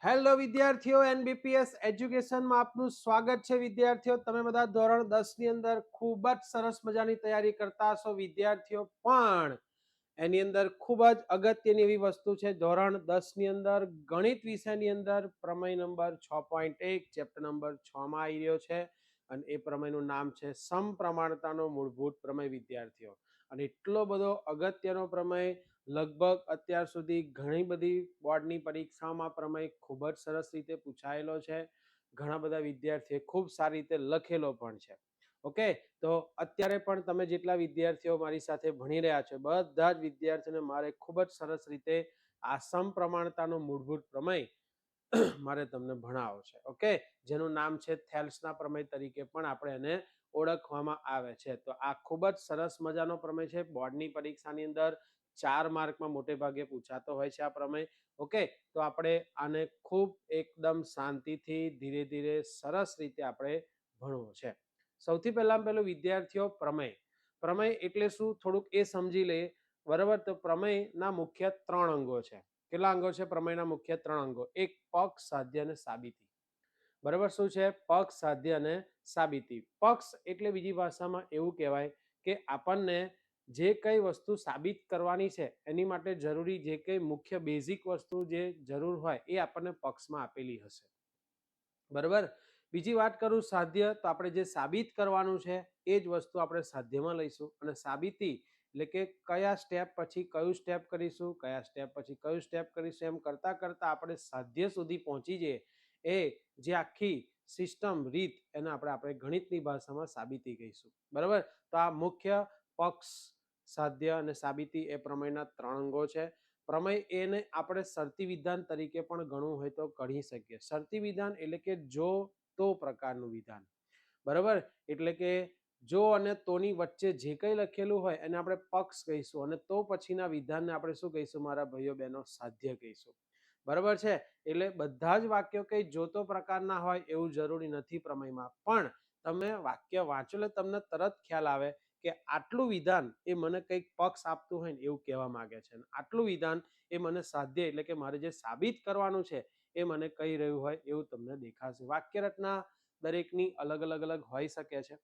Hello વિદ્યાર્થીઓ, એનબીપીએસ એજ્યુકેશનમાં આપનું સ્વાગત છે. વિદ્યાર્થીઓ, તમે બધા ધોરણ 10 ની અંદર ખૂબ જ સરસ મજાની તૈયારી કરતા હશો. વિદ્યાર્થીઓ, પણ એની અંદર ખૂબ જ અગત્યની એવી વસ્તુ છે. ધોરણ 10 ની અંદર ગણિત વિષયની અંદર પ્રમેય નંબર 6.1 ચેપ્ટર નંબર 6 માં આવી રહ્યો છે અને એ પ્રમેયનું નામ છે સમપ્રમાણતાનો મૂળભૂત પ્રમેય. વિદ્યાર્થીઓ, અને એટલો બધો અગત્યનો પ્રમેય, લગભગ અત્યાર સુધી ઘણી બધી બોર્ડની પરીક્ષામાં પ્રમેય ખૂબ જ સરસ રીતે પૂછાયેલો છે. ઘણા બધા વિદ્યાર્થીઓ ખૂબ સારી રીતે લખેલો પણ છે. ઓકે, તો અત્યારે પણ તમે જેટલા વિદ્યાર્થીઓ મારી સાથે ભણી રહ્યા છો, બધા જ વિદ્યાર્થીઓને મારે ખૂબ જ સરસ રીતે આ સમપ્રમાણતાનો મૂળભૂત પ્રમેય મારે તમને ભણાવો છે. ઓકે, જેનું નામ છે થેલ્સના પ્રમેય તરીકે પણ આપણે એને ઓળખવામાં આવે છે. તો આ ખૂબ જ સરસ મજાનો પ્રમેય છે. બોર્ડની પરીક્ષાની અંદર 4 માર્કમાં મોટે ભાગે પૂછાતો હોય છે આ પ્રમેય. ઓકે, તો આપણે આને ખૂબ એકદમ શાંતિથી ધીરે ધીરે સરસ રીતે આપણે ભણવું છે. સૌથી પહેલું વિદ્યાર્થીઓ, પ્રમેય એટલે શું થોડુંક એ સમજી લઈએ. બરાબર, તો પ્રમેયના મુખ્ય 3 અંગો છે. કેટલા અંગો છે પ્રમેયના? મુખ્ય 3 અંગો. એક પક્ષ, સાધ્ય અને સાબિતી. બરાબર, શું છે? પક્ષ, સાધ્ય અને સાબિતી. પક્ષ એટલે બીજી ભાષામાં એવું કહેવાય કે આપણને જે કઈ વસ્તુ સાબિત કરવાની છે એની માટે જરૂરી જે કઈ મુખ્ય બેઝિક વસ્તુ જે જરૂર હોય એ આપણને પક્ષમાં આપેલી હશે. બરાબર, બીજી વાત કરું સાધ્ય, તો આપણે જે સાબિત કરવાનું છે એ જ વસ્તુ આપણે સાધ્યમાં લઈશું. અને સાબિતી એટલે કે કયા સ્ટેપ પછી કયું સ્ટેપ કરીશું, કયા સ્ટેપ પછી કયું સ્ટેપ કરીશું, એમ કરતા કરતા આપણે સાધ્ય સુધી પહોંચી જઈએ. એ જે આખી સિસ્ટમ, રીત, એને આપણે ગણિતની ભાષામાં સાબિતી કહીશું. બરાબર, તો આ મુખ્ય પક્ષ, સાધ્ય અને સાબિતી એ પ્રમેયના 3 અંગો છે. પ્રમેય એને આપણે શરતી વિધાન તરીકે પણ ગણવું હોય તો ગણી શકીએ. શરતી વિધાન એટલે કે જો તો પ્રકારનું વિધાન. બરાબર, એટલે કે જો અને તોની વચ્ચે જે કંઈ લખેલું હોય એને આપણે પક્ષ કહીશું, અને તો પછીના વિધાનને આપણે શું કહીશું મારા ભાઈઓ બહેનો? સાધ્ય કહીશું. બરાબર છે, એટલે બધા જ વાક્યો કઈ જોતો પ્રકારના હોય એવું જરૂરી નથી પ્રમેયમાં. પણ તમે વાક્ય વાંચો એટલે તમને તરત ખ્યાલ આવે કે આટલું વિધાન એ મને કંઈક પક્ષ આપતું હોય ને એવું કહેવા માંગે છે, આટલું વિધાન એ મને સાધ્ય એટલે કે મારે જે સાબિત કરવાનું છે એ મને કહી રહ્યું હોય એવું તમને દેખાશે. વાક્ય રચના દરેકની અલગ અલગ હોઈ શકે છે.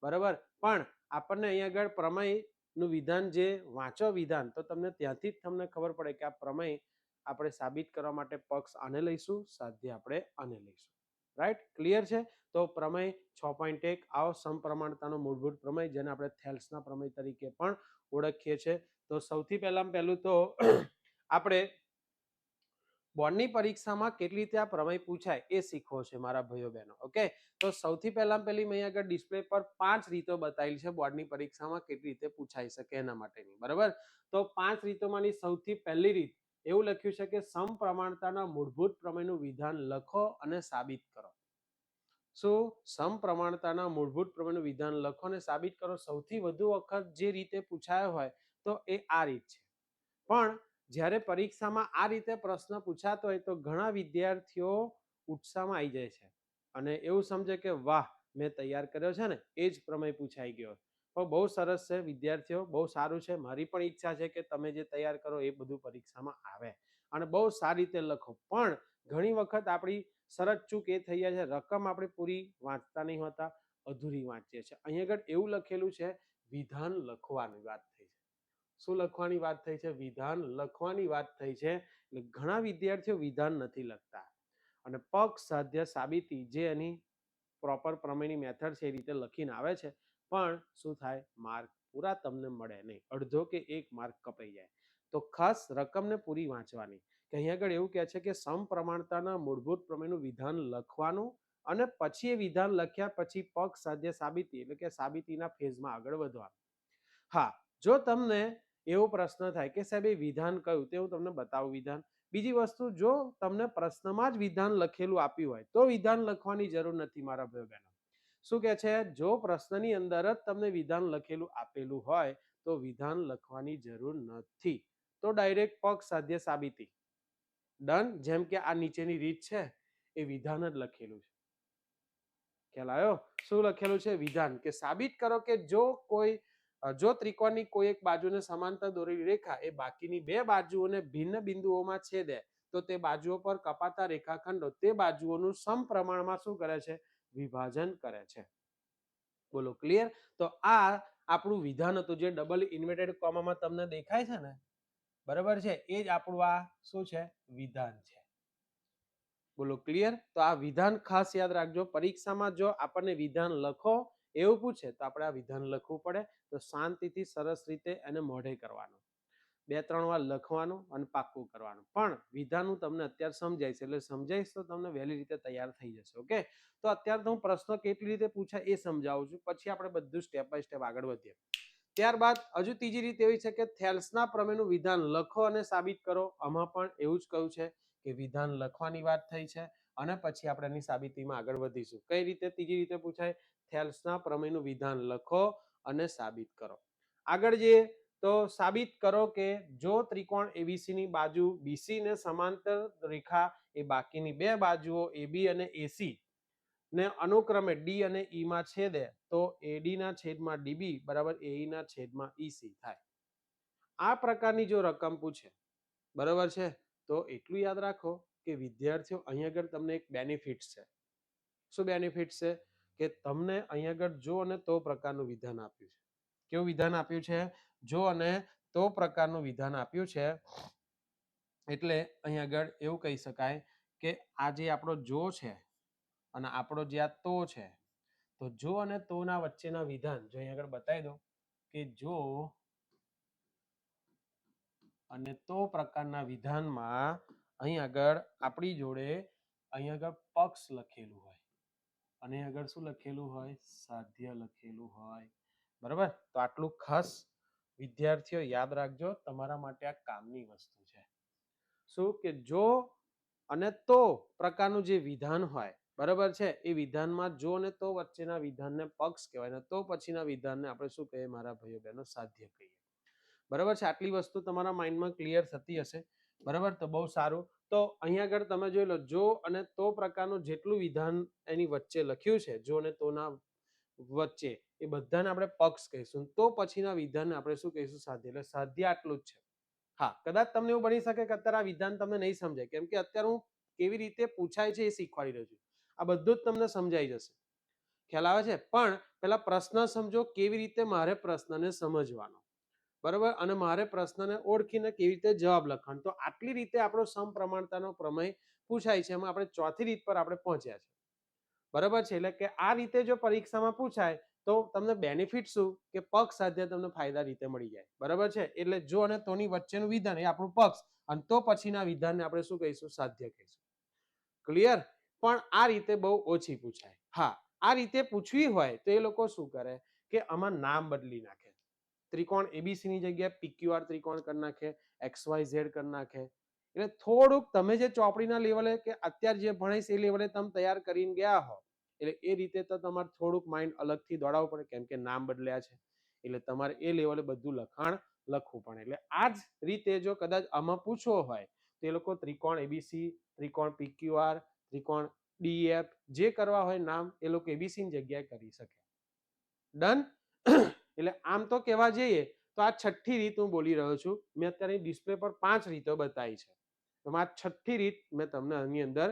બરાબર, પણ આપણને અહીંયા આગળ પ્રમેયનું વિધાન જે વાંચો વિધાન, તો તમને ત્યાંથી જ તમને ખબર પડે કે આ પ્રમેય આપણે સાબિત કરવા માટે પક્ષ આને લઈશું, સાધ્ય આપણે આને લઈશું. રાઈટ, ક્લિયર છે? તો પ્રમેય 6.1 આવો સમપ્રમાણતાનો મૂળભૂત પ્રમેય, જેને આપણે થેલ્સના પ્રમેય તરીકે પણ ઓળખીએ છીએ. તો સૌથી પહેલું તો આપણે બોર્ડની પરીક્ષામાં કેટલી રીતે આ પ્રમેય પૂછાય એ શીખવો છે મારા ભાઈઓ બહેનો. ઓકે, તો સૌથી પહેલી મેં આગળ ડિસ્પ્લે પર 5 રીતો બતાવેલી છે બોર્ડની પરીક્ષામાં કેટલી રીતે પૂછાઈ શકે એના માટેની. બરાબર, તો 5 રીતોમાંની સૌથી પહેલી રીત એવું લખ્યું છે કે સમપ્રમાણતાના મૂળભૂત પ્રમેયનું વિધાન લખો અને સાબિત કરો. શું? સમપ્રમાણતાના મૂળભૂત પ્રમેયનું વિધાન લખો અને સાબિત કરો. સૌથી વધુ વખત જે રીતે પૂછાયો હોય તો એ આ રીત છે. પણ જ્યારે પરીક્ષામાં આ રીતે પ્રશ્ન પૂછાતો હોય તો ઘણા વિદ્યાર્થીઓ ઉત્સાહમાં આવી જાય છે અને એવું સમજે કે વાહ, મેં તૈયાર કર્યો છે ને એ જ પ્રમેય પૂછાઈ ગયો. પણ બહુ સરસ છે વિદ્યાર્થીઓ, બહુ સારું છે. મારી પણ ઈચ્છા છે કે તમે જે તૈયાર કરો એ બધું પરીક્ષામાં આવે અને બહુ સારી રીતે લખો. પણ ઘણી વખત આપણી સરળ ચૂક એ થઈ જાય છે, રકમ આપણે પૂરી વાંચતા નહીં હોતા, અધૂરી વાંચીએ છીએ. અહીંયા આગળ એવું લખેલું છે વિધાન લખવાની વાત થઈ છે. શું લખવાની વાત થઈ છે? વિધાન લખવાની વાત થઈ છે. એટલે ઘણા વિદ્યાર્થીઓ વિધાન નથી લખતા અને પક્ષ, સાધ્ય, સાબિતી જે એની પ્રોપર પ્રમેયની મેથડ છે એ રીતે લખીને આવે છે, પણ શું થાય? માર્ક પૂરા તમને મળે નહીં, અડધો કે 1 માર્ક કપાઈ જાય. તો ખાસ રકમને પૂરી વાંચવાની. કે અહીંયા આગળ એવું કહે છે કે સમપ્રમાણતાના મૂળભૂત પ્રમેયનું વિધાન લખવાનું અને પછી એ વિધાન લખ્યા પછી પક્ષ, સાધ્ય, સાબિતી એટલે કે સાબિતીના ફેઝમાં આગળ વધવાનું. હા, જો તમને એવો પ્રશ્ન થાય કે સાહેબ એ વિધાન કયું, તે હું તમને બતાવું વિધાન. બીજી વસ્તુ, જો તમને પ્રશ્નમાં જ વિધાન લખેલું આપ્યું હોય તો વિધાન લખવાની જરૂર નથી મારા ભાઈઓ બહેનો. શું કે છે? જો પ્રશ્નની અંદર જ તમને વિધાન લખેલું આપેલું હોય તો વિધાન લખવાની જરૂર નથી. તો ડાયરેક્ટ પક્ષ, સાધ્ય, સાબિતી ડન. જેમ કે આ નીચેની રીત છે એ વિધાન જ લખેલું છે. ખ્યાલ આવ્યો? શું લખેલું છે? વિધાન. કે સાબિત કરો કે જો ત્રિકોણની કોઈ એક બાજુને સમાંતર દોરેલી રેખા એ બાકીની 2 બાજુઓને ભિન્ન બિંદુઓમાં છેદે તો તે બાજુઓ પર કપાતા રેખાખંડો તે બાજુઓનું સમપ્રમાણમાં શું કરે છે? વિભાજન કરે છે. બોલો ક્લિયર? તો આ આપણું વિધાન હતું જે ડબલ ઇન્વર્ટેડ કોમામાં તમને દેખાય છે ને, બરાબર છે, એ જ આપણું આ શું છે? વિધાન છે. બોલો ક્લિયર? તો આ વિધાન ખાસ યાદ રાખજો. પરીક્ષામાં જો આપણને વિધાન લખો એવું પૂછે તો આપણે આ વિધાન લખવું પડે. તો શાંતિથી સરસ રીતે એને મોઢે કરવાનું, 2-3 વાર લખવાનું અને પાક્કું કરવાનું. પણ વિધાન તમને અત્યારે સમજાઈશ, એટલે સમજાઈશ તો તમને વહેલી રીતે તૈયાર થઈ જશે. ઓકે, તો અત્યારે તો હું પ્રશ્ન કેટલી રીતે પૂછાય એ સમજાવું છું, પછી આપણે બધું સ્ટેપ બાય સ્ટેપ આગળ વધીએ. ત્યારબાદ હજુ ત્રીજી રીત એવી છે કે થેલ્સના પ્રમેયનું વિધાન લખો અને સાબિત કરો. આમાં પણ એવું જ કહ્યું છે કે વિધાન લખવાની વાત થઈ છે અને પછી આપણે એની સાબિતીમાં આગળ વધીશું. કઈ રીતે ત્રીજી રીતે પૂછાય? થેલ્સના પ્રમેયનું વિધાન લખો અને સાબિત કરો. આગળ જઈએ તો સાબિત કરો કે જો ત્રિકોણ એબીસી ની બાજુ બીસી ને સમાંતર રેખા એ બાકીની બે બાજુઓ એબી અને એસી ને અનુક્રમે ડી અને ઈ માં છેદે તો એડી ના છેદમાં ડીબી બરાબર એઈ ના છેદમાં ઈસી થાય. આ પ્રકારની જો રકમ પૂછે, બરાબર છે, તો એટલું યાદ રાખો કે વિદ્યાર્થીઓ અહીંયા આગળ તમને એક બેનિફિટ છે. શું બેનિફિટ છે? કે તમને અહીંયા આગળ જો અને તો પ્રકારનું વિધાન આપ્યું છે. કેવું વિધાન આપ્યું છે? જો અને તો પ્રકારનું વિધાન આપ્યું છે. એટલે અહીંયા આગળ એવું કહી શકાય કે આ જે આપણો જો છે અને આપણો જે આ તો છે, તો જો અને તો ના વચ્ચેના વિધાન જો અહીંયા આગળ બતાવી દો કે જો અને તો પ્રકારના વિધાનમાં અહીં આગળ આપણી જોડે અહીં આગળ પક્ષ લખેલું હોય અને આગળ શું લખેલું હોય? સાધ્ય લખેલું હોય. બરાબર? તો આટલું ખાસ વિદ્યાર્થીઓ યાદ રાખજો, તમારા માટે આ કામની વસ્તુ છે. શું કે જો અને તો પ્રકારનું જે વિધાન હોય, બરાબર છે, એ વિધાનમાં જો અને તો વચ્ચેના વિધાનને પક્ષ કહેવાય ને તો પછીના વિધાનને આપણે શું કહીએ મારા ભાઈઓ બહેનો? સાધ્ય કહીએ. બરાબર છે? આટલી વસ્તુ તમારા માઇન્ડમાં ક્લિયર થતી હશે. બરાબર? તો બહુ સારું. તો અહીંયા આગળ તમે જોઈ લો, જો અને તો પ્રકારનું જેટલું વિધાન એની વચ્ચે લખ્યું છે, જો અને તોના વચ્ચે, એ બધાને આપણે પક્ષ કહીશું. તો પછીના વિધાનને આપણે શું કહીશું? સાધ્ય. એટલે સાધ્ય આટલું જ છે. હા, કદાચ તમને એવું બની શકે કે અત્યારે આ વિધાન તમને નહીં સમજાય, કેમ કે અત્યારે હું કેવી રીતે પૂછાય છે એ શીખવાડી રહ્યો છું. આ બધું જ તમને સમજાઈ જશે. ખ્યાલ આવે છે? પણ પેલા પ્રશ્ન સમજો, કેવી રીતે મારે પ્રશ્નને સમજવાનો, બરાબર, અને મારે પ્રશ્નને ઓળખીને કેવી રીતે જવાબ લખવાનો. તો આટલી રીતે આપણો સમપ્રમાણતાનો પ્રમેય પૂછાય છે. એમાં આપણે ચોથી રીત પર આપણે પહોંચ્યા છે. બરાબર છે? એટલે કે આ રીતે જો પરીક્ષામાં પૂછાય તો તમને બેનિફિટ શું કે પક્ષ સાધ્ય તમને ફાયદા રીતે મળી જાય. બરાબર છે? એટલે જો અને તોની વચ્ચેનું વિધાન એ આપણું પક્ષ અને તો પછીના વિધાનને આપણે શું કહીશું? સાધ્ય કહીશું. ક્લિયર? પણ આ રીતે બહુ ઓછી પૂછાય. હા, આ રીતે પૂછવી હોય તો એ લોકો શું કરે કે આમાં નામ બદલી નાખે. ત્રિકોણ એબીસી ની જગ્યાએ પીક્યુઆર ત્રિકોણ કરી નાખે, XYZ કરી નાખે. એટલે થોડુંક તમે જે ચોપડીના લેવલે કે અત્યારે જે ભણાઈશ એ લેવલે તમે તૈયાર કરીને ગયા હો, એટલે એ રીતે તો તમારે થોડુંક માઇન્ડ અલગથી દોડાવવું પડે, કેમ કે નામ બદલ્યા છે. એટલે તમારે એ લેવલે બધું લખાણ લખવું પડે. એટલે આ જ રીતે જો કદાચ આમાં પૂછવો હોય તો એ લોકો ત્રિકોણ એબીસી, ત્રિકોણ પીક્યુઆર, ત્રિકોણ ડીએફ જે કરવા હોય નામ એ લોકો એબીસી ની જગ્યાએ કરી શકે. ડન? એટલે આમ તો કહેવા જઈએ તો આ છઠ્ઠી રીત હું બોલી રહ્યો છું. મેં અત્યારે ડિસ્પ્લે પર 5 રીતો બતાવી છે. આ છઠ્ઠી રીત મેં તમને આની અંદર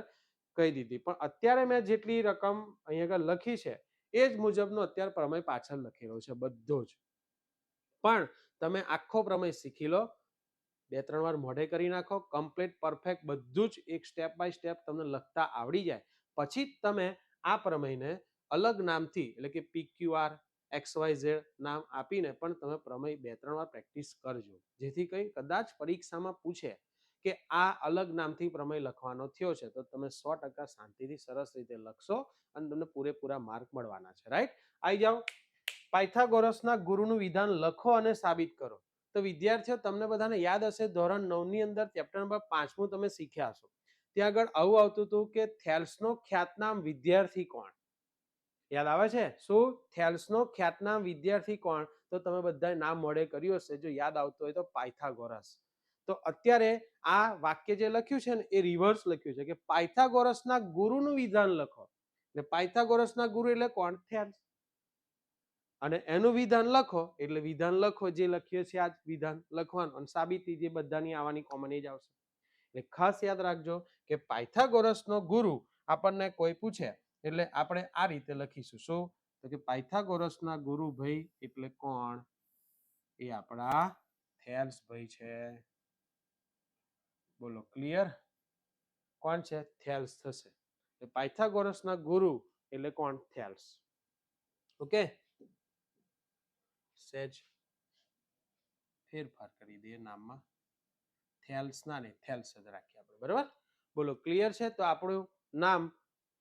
કહી દીધી. પણ અત્યારે મેં જેટલી રકમ અહીંયા આગળ લખી છે એ જ મુજબનો અત્યારે પ્રમેય પાછળ લખેલો છે બધો જ. પણ તમે આખો પ્રમેય શીખી લો, 2-3 વાર મોઢે કરી નાખો, કમ્પ્લીટ પરફેક્ટ બધું જ એક સ્ટેપ બાય સ્ટેપ તમને લખતા આવડી જાય, પછી તમે આ પ્રમેયને અલગ નામથી એટલે કે PQR XYZ નામ આપીને પણ તમે પ્રમેય 2-3 વાર પ્રેક્ટિસ કરજો, જેથી કંઈ કદાચ પરીક્ષામાં પૂછે કે આ અલગ નામથી પ્રમેય લખવાનો થયો છે તો તમે 100% શાંતિથી સરસ રીતે લખશો અને તમને પૂરેપૂરા માર્ક મળવાના છે. રાઈટ? આવી જાઓ. પાયથાગોરસના ગુરુનું વિધાન લખો અને સાબિત કરો. તો વિદ્યાર્થીઓ તમને બધાને યાદ હશે ધોરણ 9 ની અંદર ચેપ્ટર નંબર 5 તમે શીખ્યા હશો. ત્યાં આગળ આવું આવતું હતું કે થેલ્સનો ખ્યાતનામ વિદ્યાર્થી કોણ? યાદ આવે છે? શું? થેલ્સનો ખ્યાતનામ વિદ્યાર્થી કોણ? તો તમે બધાએ નામ મોઢે કર્યું હશે. જો યાદ આવતું હોય તો પાયથાગોરસ. તો અત્યારે આ વાક્ય જે લખ્યું છે ને એ રિવર્સ લખ્યું છે કે પાયથાગોરસના ગુરુનું વિધાન લખો. એટલે પાયથાગોરસના ગુરુ એટલે કોણ? થેલ્સ. અને એનું વિધાન લખો એટલે વિધાન લખો જે લખ્યું છે આ વિધાન લખવાનું અને સાબિતી જે બધાની આવવાની કોમન એ જ આવશે. એટલે ખાસ યાદ રાખજો કે પાયથાગોરસનો ગુરુ આપણને કોઈ પૂછે એટલે આપણે આ રીતે લખીશું. શું? તો કે પાયથાગોરસના ગુરુ ભાઈ એટલે કોણ? એ આપણા થેલ્સ ભાઈ છે. બોલો ક્લિયર? કોણ છે? થેલ્સ થશે. પાયથાગોરસના ગુરુ એટલે કોણ? થેલ્સ. ઓકે, સેજ ફેરફાર કરી દઈએ નામમાં, થેલ્સ ના ને થેલ્સ જ રાખીએ આપણે. બરાબર? બોલો ક્લિયર છે? તો આપણું નામ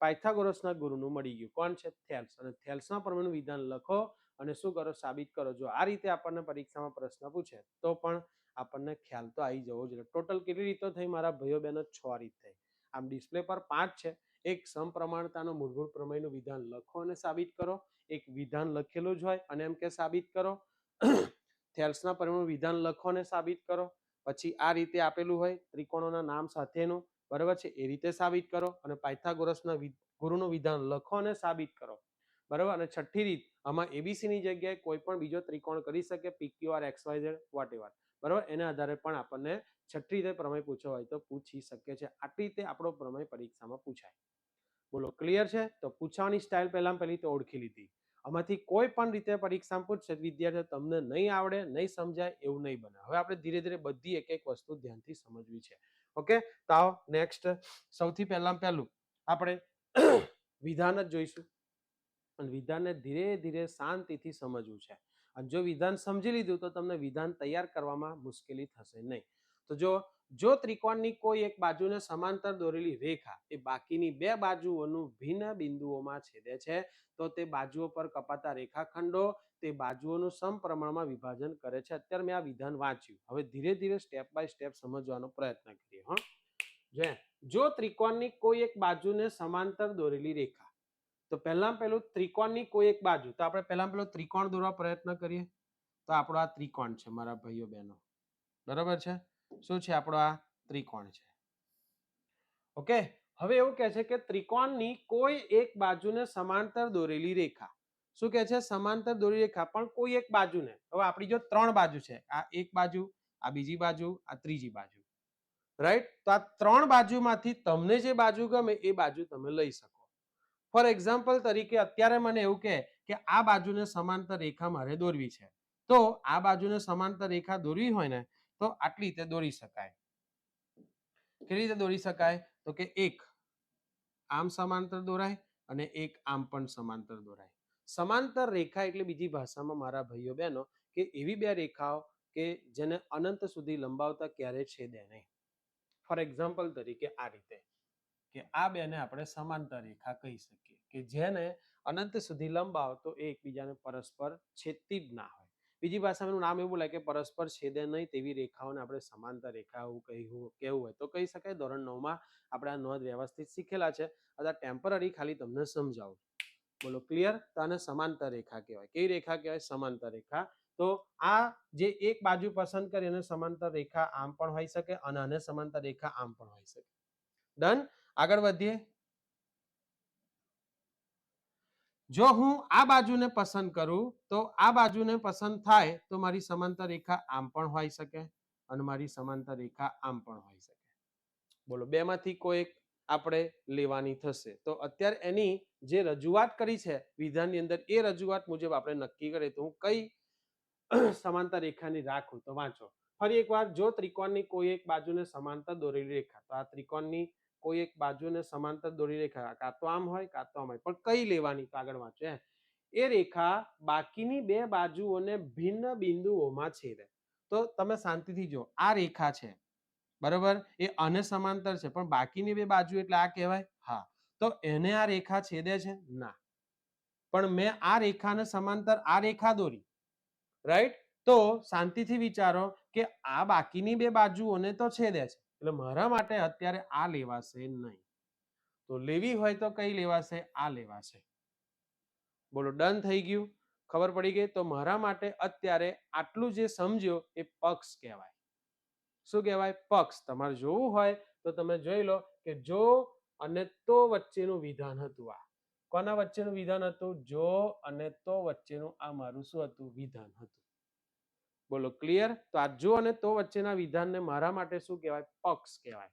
પાયથાગોરસના ગુરુનું મળી ગયું. કોણ છે? થેલ્સ. અને થેલ્સના પ્રમેયનું વિધાન લખો અને શું કરો? સાબિત કરો. જો આ રીતે આપણને પરીક્ષામાં પ્રશ્ન પૂછે તો પણ આપણને ખ્યાલ તો આવી જવો જોઈએ. ટોટલ કેટલી રીતો થઈ મારા ભાઈઓ બહેનો? 6 રીત થઈ. આમ ડિસ્પ્લે પર 5 છે. એક સમપ્રમાણતાનો મૂળભૂત પ્રમેયનું વિધાન લખો અને સાબિત કરો. એક વિધાન લખેલું જ હોય અને એમ કે સાબિત કરો. થેલ્સના પ્રમેયનું વિધાન લખો અને સાબિત કરો. પછી આ રીતે આપેલું હોય ત્રિકોણોના નામ સાથેનું, બરાબર છે, એ રીતે સાબિત કરો. અને પાયથાગોરસના ગુરુનું વિધાન લખો અને સાબિત કરો. બરાબર? અને છઠ્ઠી રીત, આમાં એબીસી ની જગ્યાએ કોઈ પણ બીજો ત્રિકોણ કરી શકે, PQR XYZ વોટેવર. બરાબર? એના આધારે પણ આપણને છઠ્ઠી રીતે પ્રમેય પૂછો હોય તો પૂછી શકે છે. આટલી રીતે આપણો પ્રમેય પરીક્ષામાં પૂછાય. બોલો ક્લિયર છે? તો પૂછવાની સ્ટાઇલ પહેલી તો ઓળખી લીધી. આમાંથી કોઈ પણ રીતે પરીક્ષામાં પૂછશે વિદ્યાર્થીઓ તમને નહીં આવડે, નહીં સમજાય એવું નહીં બને. હવે આપણે ધીરે ધીરે બધી એક એક વસ્તુ ધ્યાનથી સમજવી છે. ઓકે, તો નેક્સ્ટ સૌથી પહેલું આપણે વિધાન જ જોઈશું. અને વિધાનને ધીરે ધીરે શાંતિથી સમજવું છે. અને જો વિધાન સમજી લીધું તો તમને વિધાન તૈયાર કરવામાં મુશ્કેલી થશે નહીં. તો જો ત્રિકોણની કોઈ એક બાજુને સમાંતર દોરેલી રેખા એ બાકીની બે બાજુઓનું ભિન્ન બિંદુઓમાં છેદે છે તો તે બાજુઓ પર કપાતા રેખાખંડો તે બાજુઓનું સમપ્રમાણમાં વિભાજન કરે છે. અત્યારે મેં આ વિધાન વાંચ્યું. હવે ધીરે ધીરે સ્ટેપ બાય સ્ટેપ સમજવાનો પ્રયત્ન કરીએ. જો ત્રિકોણની કોઈ એક બાજુને સમાંતર દોરેલી રેખા, તો પહેલું ત્રિકોણની કોઈ એક બાજુ, તો આપણે પહેલું ત્રિકોણ દોરવા પ્રયત્ન કરીએ. તો આપણો આ ત્રિકોણ છે મારા ભાઈઓ બહેનો. બરાબર છે? શું છે? આપણો આ ત્રિકોણ છે. ઓકે, હવે એવું કહે છે કે ત્રિકોણની કોઈ એક બાજુને સમાંતર દોરેલી રેખા. શું કહે છે? સમાંતર દોરેલી રેખા પણ કોઈ એક બાજુને. હવે આપણી જો 3 બાજુ છે, આ એક બાજુ, આ બીજી બાજુ, આ ત્રીજી બાજુ, રાઈટ? તો આ 3 બાજુમાંથી તમને જે બાજુ ગમે એ બાજુ તમે લઈ શકો. ફોર એક્ઝામ્પલ તરીકે અત્યારે મને એવું કે આ બાજુને સમાંતર રેખા મારે દોરવી છે. તો આ બાજુને સમાંતર રેખા દોરવી હોય ને તો આટલી રીતે દોરી શકાય. કેવી રીતે દોરી શકાય? તો કે એક આમ સમાંતર દોરાય અને એક આમ પણ સમાંતર દોરાય. સમાંતર રેખા એટલે બીજી ભાષામાં મારા ભાઈઓ બહેનો કે એવી બે રેખાઓ કે જેને અનંત સુધી લંબાવતા ક્યારે છેદે નહીં. ફોર એક્ઝામ્પલ તરીકે આ રીતે કે આ બેને આપણે સમાંતર રેખા કહી શકીએ કે જેને અનંત સુધી લંબાવ તો એ એકબીજાને પરસ્પર છેદતી જ ના હોય. બીજી ભાષામાં નામ એવું બોલાય કે પરસ્પર છેદે નહીં તેવી રેખાઓને આપણે સમાંતર રેખા એવું કહેવું હોય તો કહી શકાય. ધોરણ 9માં આપણે આ નોંધ વ્યવસ્થિત શીખેલા છે. અથવા ટેમ્પરરી ખાલી તમને સમજાવું. બોલો ક્લિયર? તો આને સમાંતર રેખા કહેવાય. કેવી રેખા કહેવાય? સમાંતર રેખા. તો આ જે એક બાજુ પસંદ કરી એને સમાંતર રેખા આમ પણ હોઈ શકે અને આને સમાંતર રેખા આમ પણ હોઈ શકે. ડન? આગળ વધીએ. જો હું આ બાજુને પસંદ કરું તો આ બાજુને પસંદ થાય તો મારી સમાંતર રેખા આમ પણ હોઈ શકે અને મારી સમાંતર રેખા આમ પણ હોઈ શકે. બોલો, બેમાંથી કોઈ એક આપણે લેવાની થશે. તો અત્યારે એની જે રજૂઆત કરી છે વિધાનની અંદર એ રજૂઆત મુજબ આપણે નક્કી કરીએ તો હું કઈ સમાંતર રેખાની રાખું. તો વાંચો ફરી એકવાર. જો ત્રિકોણની કોઈ એક બાજુને સમાંતર દોરેલી રેખા, તો આ ત્રિકોણની કોઈ એક બાજુને સમાંતર દોરેલી રેખા કાં તો આમ હોય કાં તો આમ હોય, પણ કઈ લેવાની? તો આગળ વાંચો. એ રેખા બાકીની બે બાજુઓને ભિન્ન બિંદુઓમાં છેદે. તો તમે શાંતિથી જો, આ રેખા છે બરોબર, એ આને સમાંતર છે પણ બાકીની બે બાજુ એટલે આ કહેવાય. હા, તો એને આ રેખા છેદે છે? ના. પણ મેં આ રેખાને સમાંતર આ રેખા દોરી, રાઈટ? તો શાંતિથી વિચારો કે આ બાકીની બે બાજુઓને તો છેદે છે એટલે મારા માટે અત્યારે આ લેવાશે નહીં. તો લેવી હોય તો કઈ લેવાશે? આ લેવાશે. બોલો, ડન થઈ ગયું? ખબર પડી ગઈ? તો મારા માટે અત્યારે આટલું જે સમજ્યો એ પક્ષ કહેવાય. શું કહેવાય? પક્ષ. તમારે જોવું હોય તો તમે જોઈ લો કે જો અને તો વચ્ચેનું વિધાન હતું. આ કોના વચ્ચેનું વિધાન હતું? જો અને તો વચ્ચેનું આ મારું શું હતું? વિધાન હતું. બોલો ક્લિયર? તો આ જો અને તો વચ્ચેના વિધાનને મારા માટે શું કહેવાય? પક્ષ કહેવાય.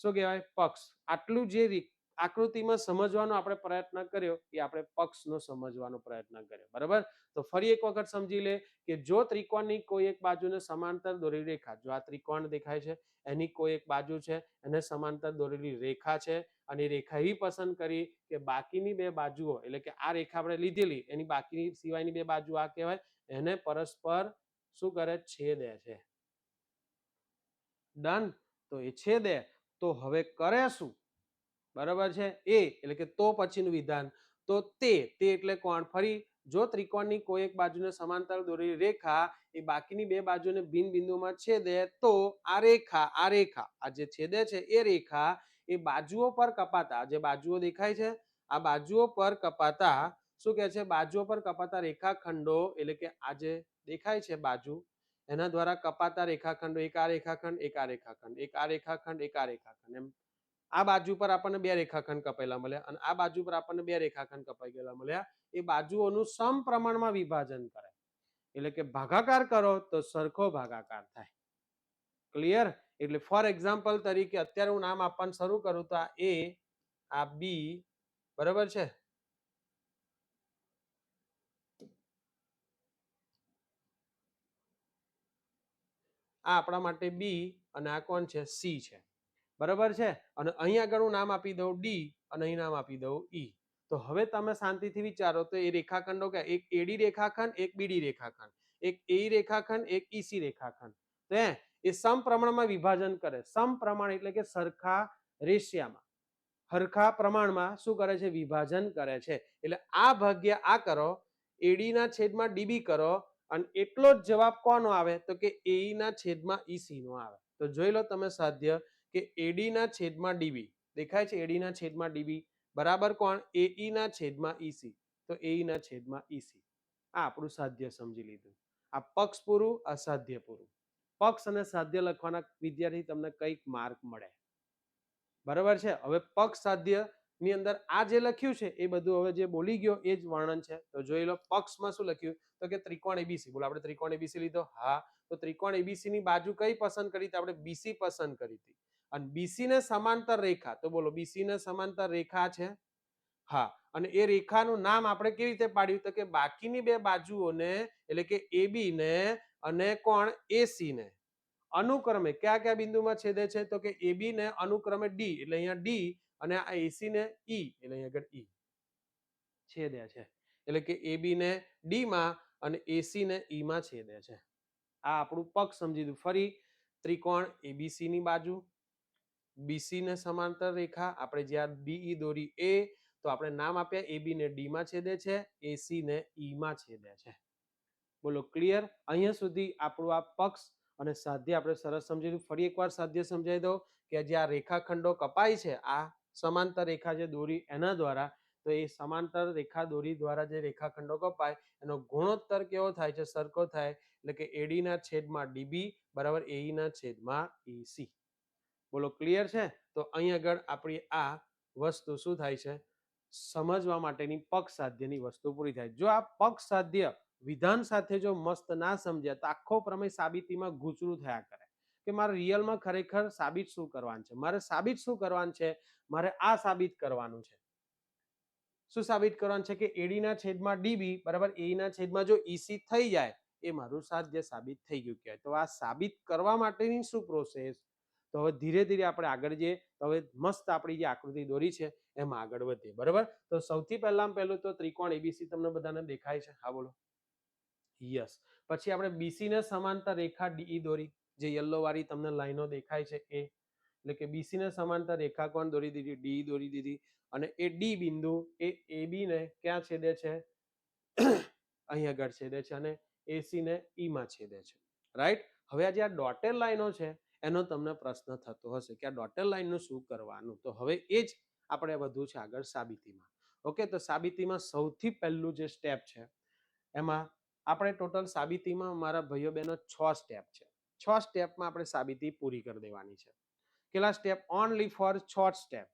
શું કહેવાય પક્ષ. આટલું જે આકૃતિમાં સમજવાનો આપણે પ્રયત્ન કર્યો એ આપણે પક્ષનો સમજવાનો પ્રયત્ન કર્યો. બરાબર. તો ફરી એક વખત સમજી લે કે જો ત્રિકોણની કોઈ એક બાજુને સમાંતર દોરેલી રેખા, જો આ ત્રિકોણ દેખાય છે એની કોઈ એક બાજુ છે એને સમાંતર દોરેલી રેખા છે અને રેખા એવી પસંદ કરી કે બાકીની બે બાજુઓ એટલે કે આ રેખા આપણે લીધેલી એની બાકીની સિવાયની બે બાજુ આ કહેવાય, એને પરસ્પર શું કરે છેદે છે. ડન. તો એ છેદે તો હવે કરે શું? બરાબર છે. એ એટલે કે તો પછીનું વિધાન તો તે એટલે કોણ? ફરી જો ત્રિકોણની કોઈ એક બાજુને સમાંતર દોરેલી રેખા એ બાકીની બે બાજુને ભિન્ન બિંદુમાં છેદે તો આ રેખા આ જે છેદે છે એ રેખા એ બાજુઓ પર કપાતા, જે બાજુઓ દેખાય છે આ બાજુઓ પર કપાતા શું કહે છે? બાજુઓ પર કપાતા રેખાખંડો એટલે કે આ જે દેખાય છે બાજુ એના દ્વારા કપાતા રેખાખંડો, એક આ રેખાખંડ, એક આ રેખાખંડ, એક આ રેખાખંડ, એક આ રેખાખંડ, એમ આ બાજુ પર આપણને બે રેખાખંડ કપાયેલા મળ્યા અને આ બાજુ પર આપણને બે રેખાખંડ કપાઈ ગયેલા મળ્યા. એ બાજુઓનું સમપ્રમાણમાં વિભાજન કરે એટલે કે ભાગાકાર કરો તો સરખો ભાગાકાર થાય. ક્લિયર? એટલે ફોર એક્ઝામ્પલ તરીકે અત્યારે હું નામ આપવાનું શરૂ કરું તો આ એ, આ બી, બરાબર છે. આ આપણા માટે બી અને આ કોણ છે? સી છે. બરાબર છે. અને અહીં આગળ હું નામ આપી દઉં ડી અને અહીં નામ આપી દઉં ઈ. તો હવે તમે શાંતિથી વિચારો તો એ રેખાખંડો કે એક એડી રેખાખંડ, એક બીડી રેખાખંડ, એક એ રેખાખંડ, એક ઈસી રેખાખંડ. તો એ સમપ્રમાણમાં વિભાજન કરે. સમપ્રમાણ એટલે કે સરખા રેશિયામાં, હરખા પ્રમાણમાં શું કરે છે? વિભાજન કરે છે. એટલે આ ભાગ્યા આ કરો, એડી ના છેદમાં ડીબી કરો અને એટલો જ જવાબ કોનો આવે? તો કે એઈ ના છેદમાં ઈસી નો આવે. તો જોઈ લો તમે સાધ્ય કે એડી ના છેદમાં ડીબી દેખાય છે, એડી ના છેદમાં ડીબી બરાબર કોણ? એઈ ના છેદમાં ઈસી. તો એઈ ના છેદમાં ઈસી. આ આપણું સાધ્ય સમજી લીધું. આ પક્ષ પૂરું, અસાધ્ય પૂરું. પક્ષ અને સાધ્ય લખવાના વિદ્યાર્થી તમને કઈક માર્ક મળે. બરાબર છે. હવે પક્ષ સાધ્ય ની અંદર આ જે લખ્યું છે એ બધું હવે જે બોલી ગયો એ જ વર્ણન છે. તો જોઈ લો પક્ષમાં શું લખ્યું તો કે ત્રિકોણ એબીસી. બોલો આપણે ત્રિકોણ એબીસી લીધો. હા. તો ત્રિકોણ એબીસી ની બાજુ કઈ પસંદ કરી? આપણે બીસી પસંદ કરી હતી. અને બીસી ને સમાંતર રેખા, તો બોલો બીસી ને સમાંતર રેખા છે. હા. અને એ રેખાનું નામ આપણે કેવી રીતે પાડ્યું? તો કે બાકીની બે બાજુઓને એટલે કે એબી ને અને કોણ? એસી ને અનુક્રમે કયા કયા બિંદુમાં છેદે છે? તો કે એબી ને અનુક્રમે ડી એટલે અહીંયા ડી અને આ એસી ને ઈ એટલે અહીંયા આગળ ઈ છેદે છે. એટલે કે એબી ને ડી માં અને એસી ને ઈ માં છેદે છે. આ આપણું પક્ષ સમજી દીધું. ફરી ત્રિકોણ એબીસી ની બાજુ, બીસી ને સમાંતર રેખા આપણે જ્યાં ડીઈ દોરી એ, તો આપણે નામ આપ્યા એબી ને ડી માં છેદે છે, એસી ને ઈ માં છેદે છે. બોલો ક્લિયર? અહીંયા સુધી આપણું આ પક્ષ અને સાધ્ય આપણે સરસ સમજીયું. ફરી એકવાર સાધ્ય સમજાવી દઉં કે જે આ રેખાખંડો કપાય છે આ સમાંતર રેખા જે દોરી એના દ્વારા, તો એ સમાંતર રેખા દોરી દ્વારા જે રેખાખંડો કપાય એનો ગુણોત્તર કેવો થાય છે? સરખો થાય. એટલે કે એડી ના છેદમાં ડીબી બરાબર એઈ ના છેદમાં ઈસી. બોલો ક્લિયર છે? તો અહીં આગળ આપણી આ વસ્તુ શું થાય છે? સમજવા માટેની પક્ષ સાધ્યની વસ્તુ પૂરી થાય. જો આ પક્ષ સાધ્ય વિધાન સાથે જો મસ્ત ના સમજ્યા તો આખો પ્રમેય સાબિતીમાં ગૂંચળું થયા કરે કે મારે રિયલમાં ખરેખર સાબિત શું કરવાનું છે? મારે સાબિત શું કરવાનું છે? મારે આ સાબિત કરવાનું છે. શું સાબિત કરવાનું છે? કે એડીના છેદમાં ડીબી બરાબર એના છેદમાં જો ઈસી થઈ જાય એ મારું સાધ્ય સાબિત થઈ ગયું કહેવાય. તો આ સાબિત કરવા માટેની શું પ્રોસેસ? તો હવે ધીરે ધીરે આપણે આગળ જઈએ. તો હવે મસ્ત આપણી જે આકૃતિ દોરી છે એમાં આગળ વધીએ. બરાબર. તો સૌથી પહેલું તો ત્રિકોણ એબીસી તમને બધાને દેખાય છે? હા બોલો. યસ. પછી આપણે બીસી ને સમાંતર રેખા ડીઈ દોરી, જે યલો વાળી તમને લાઈનો દેખાય છે એ, એટલે કે બીસી ને સમાંતર રેખા કોણ દોરી દીધી? ડી દોરી દીધી. અને એ ડી બિંદુ એ એબી ને ક્યાં છેદે છે? અહીં આગળ છેદે છે અને એસી ને ઈ માં છેદે છે. રાઈટ. હવે આ જે આ ડોટેડ લાઈનો છે એનો તમને પ્રશ્ન થતો હશે કે આ ડોટેડ લાઈનનું શું કરવાનું? તો હવે એ જ આપણે વધુ છે આગળ સાબિતીમાં. ઓકે. તો સાબિતીમાં સૌથી પહેલું જે સ્ટેપ છે એમાં આપણે ટોટલ સાબિતીમાં મારા ભાઈઓ બહેનો 6 સ્ટેપ છે. 6 સ્ટેપમાં આપણે સાબિતી પૂરી કરી દેવાની છે. કેટલા સ્ટેપ? Only for 6 step.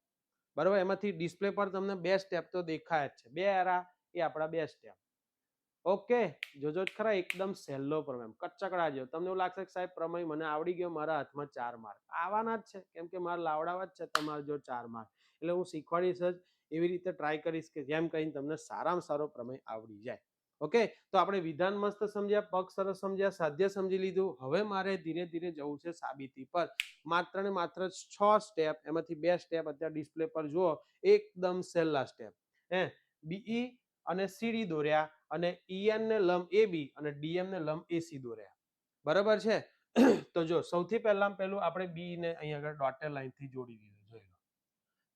બરાબર. એમાંથી ડિસ્પ્લે પર તમને 2 સ્ટેપ તો દેખાય જ છે. 2 એ આપણા 2 સ્ટેપ. ઓકે, જોજો જ ખરા, એકદમ સહેલો પ્રમેય, કચકડા જેવો. તમને એવું લાગશે કે સાહેબ પ્રમેય મને આવડી ગયો, મારા હાથમાં 4 માર્ક આવવાના જ છે, કેમ કે મારે લાવડાવા જ છે તમારા જો 4 માર્ક. એટલે હું શીખવાડીશ જ, એવી રીતે ટ્રાય કરીશ કે જેમ કરીને તમને સારામાં સારો પ્રમેય આવડી જાય. ઓકે, તો આપણે વિધાન મસ્ત સમજ્યા, પગ સરસ સમજ્યા, સાધ્ય સમજી લીધું. હવે મારે ધીરે ધીરે જવું છે સાબિતી પર. માત્ર ને માત્ર 6 સ્ટેપ, એમાંથી 2 સ્ટેપ અત્યારે ડિસ્પ્લે પર જુઓ, એકદમ સહેલા સ્ટેપ. બીઈ અને સીડી દોર્યા, અને ઈએન ને લંબ એબી અને ડીએમ ને લંબ એસી દોર્યા. બરાબર છે? તો જો સૌથી પહેલું આપણે બી ને અહીંયા આગળ ડોટેડ લાઈન થી જોડી દીધું, જોઈ લો.